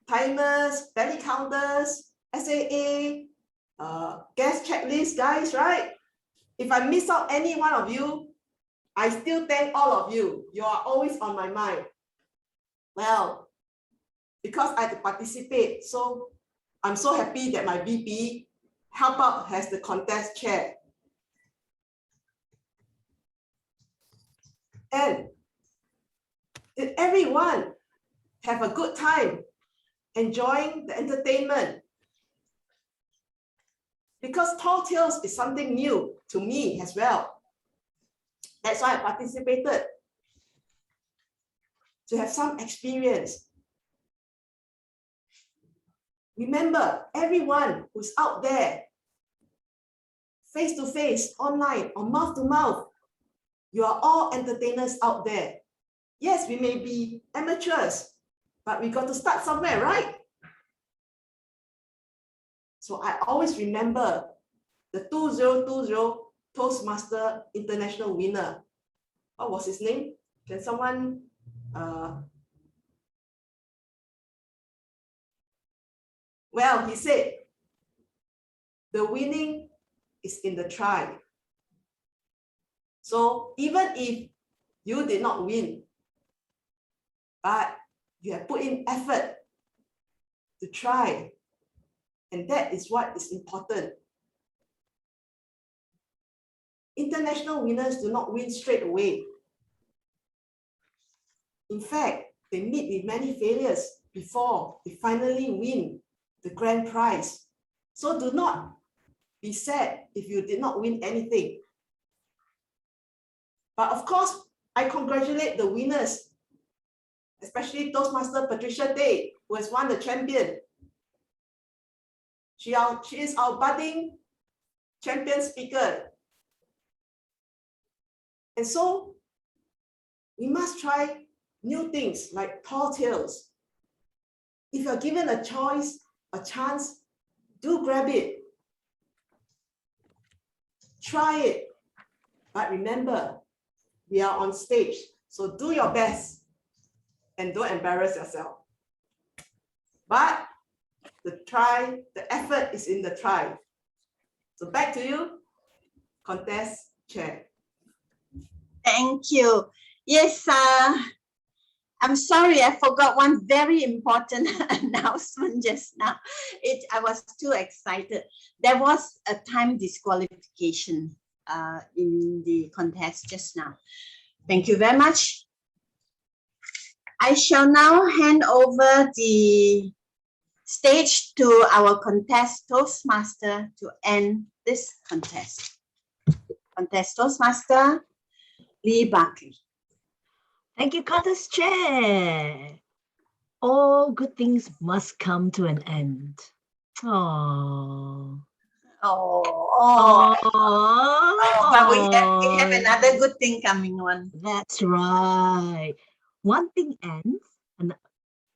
timers, tally counters, SAA, guest checklist guys, right? If I miss out any one of you, I still thank all of you. You are always on my mind. Well, because I had to participate, so I'm so happy that my VP help out as the contest chair. And did everyone have a good time enjoying the entertainment? Because Tall Tales is something new to me as well. That's why I participated, to have some experience. Remember, everyone who's out there, face to face, online, or mouth to mouth, You are all entertainers out there. Yes, we may be amateurs, but we got to start somewhere, right? So I always remember the 2020 Toastmaster International winner. What was his name? Can someone well, he said, the winning is in the try. So even if you did not win, but you have put in effort to try, and that is what is important. International winners do not win straight away. In fact, they meet with many failures before they finally win the grand prize. So do not be sad if you did not win anything. But of course, I congratulate the winners, especially Toastmaster Patricia Tay, who has won the champion. She is our budding champion speaker. And so we must try new things like tall tales. If you're given a choice, a chance, do grab it. Try it. But remember, we are on stage, so do your best and don't embarrass yourself. But the effort is in the try. So back to you, contest chair. Thank you. Yes, I'm sorry, I forgot one very important announcement just now. I was too excited. There was a time disqualification in the contest just now. Thank you very much. I shall now hand over the stage to our contest Toastmaster to end this contest. Contest Toastmaster, Lee Barkley. Thank you, contest chair. All good things must come to an end. Oh. But we have another good thing coming on. That's right. One thing ends, and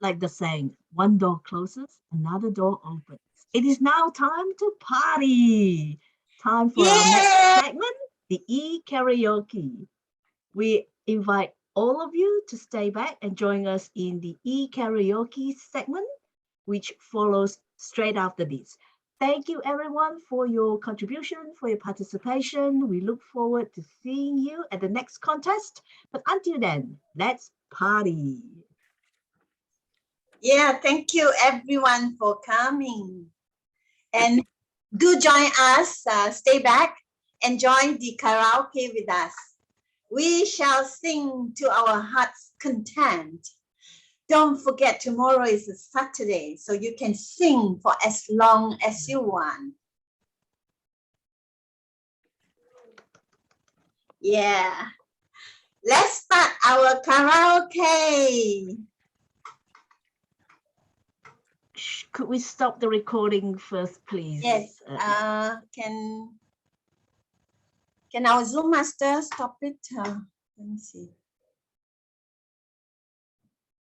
like the saying, one door closes, another door opens. It is now time to party. Time for our next segment, the e-karaoke. We invite all of you to stay back and join us in the e-karaoke segment, which follows straight after this. Thank you everyone for your contribution, for your participation. We look forward to seeing you at the next contest. But until then, let's party. Yeah, thank you everyone for coming. And do join us, stay back and join the karaoke with us. We shall sing to our heart's content. Don't forget, tomorrow is a Saturday, so you can sing for as long as you want. Yeah. Let's start our karaoke. Could we stop the recording first, please? Yes. Can our Zoom master stop it? Let me see.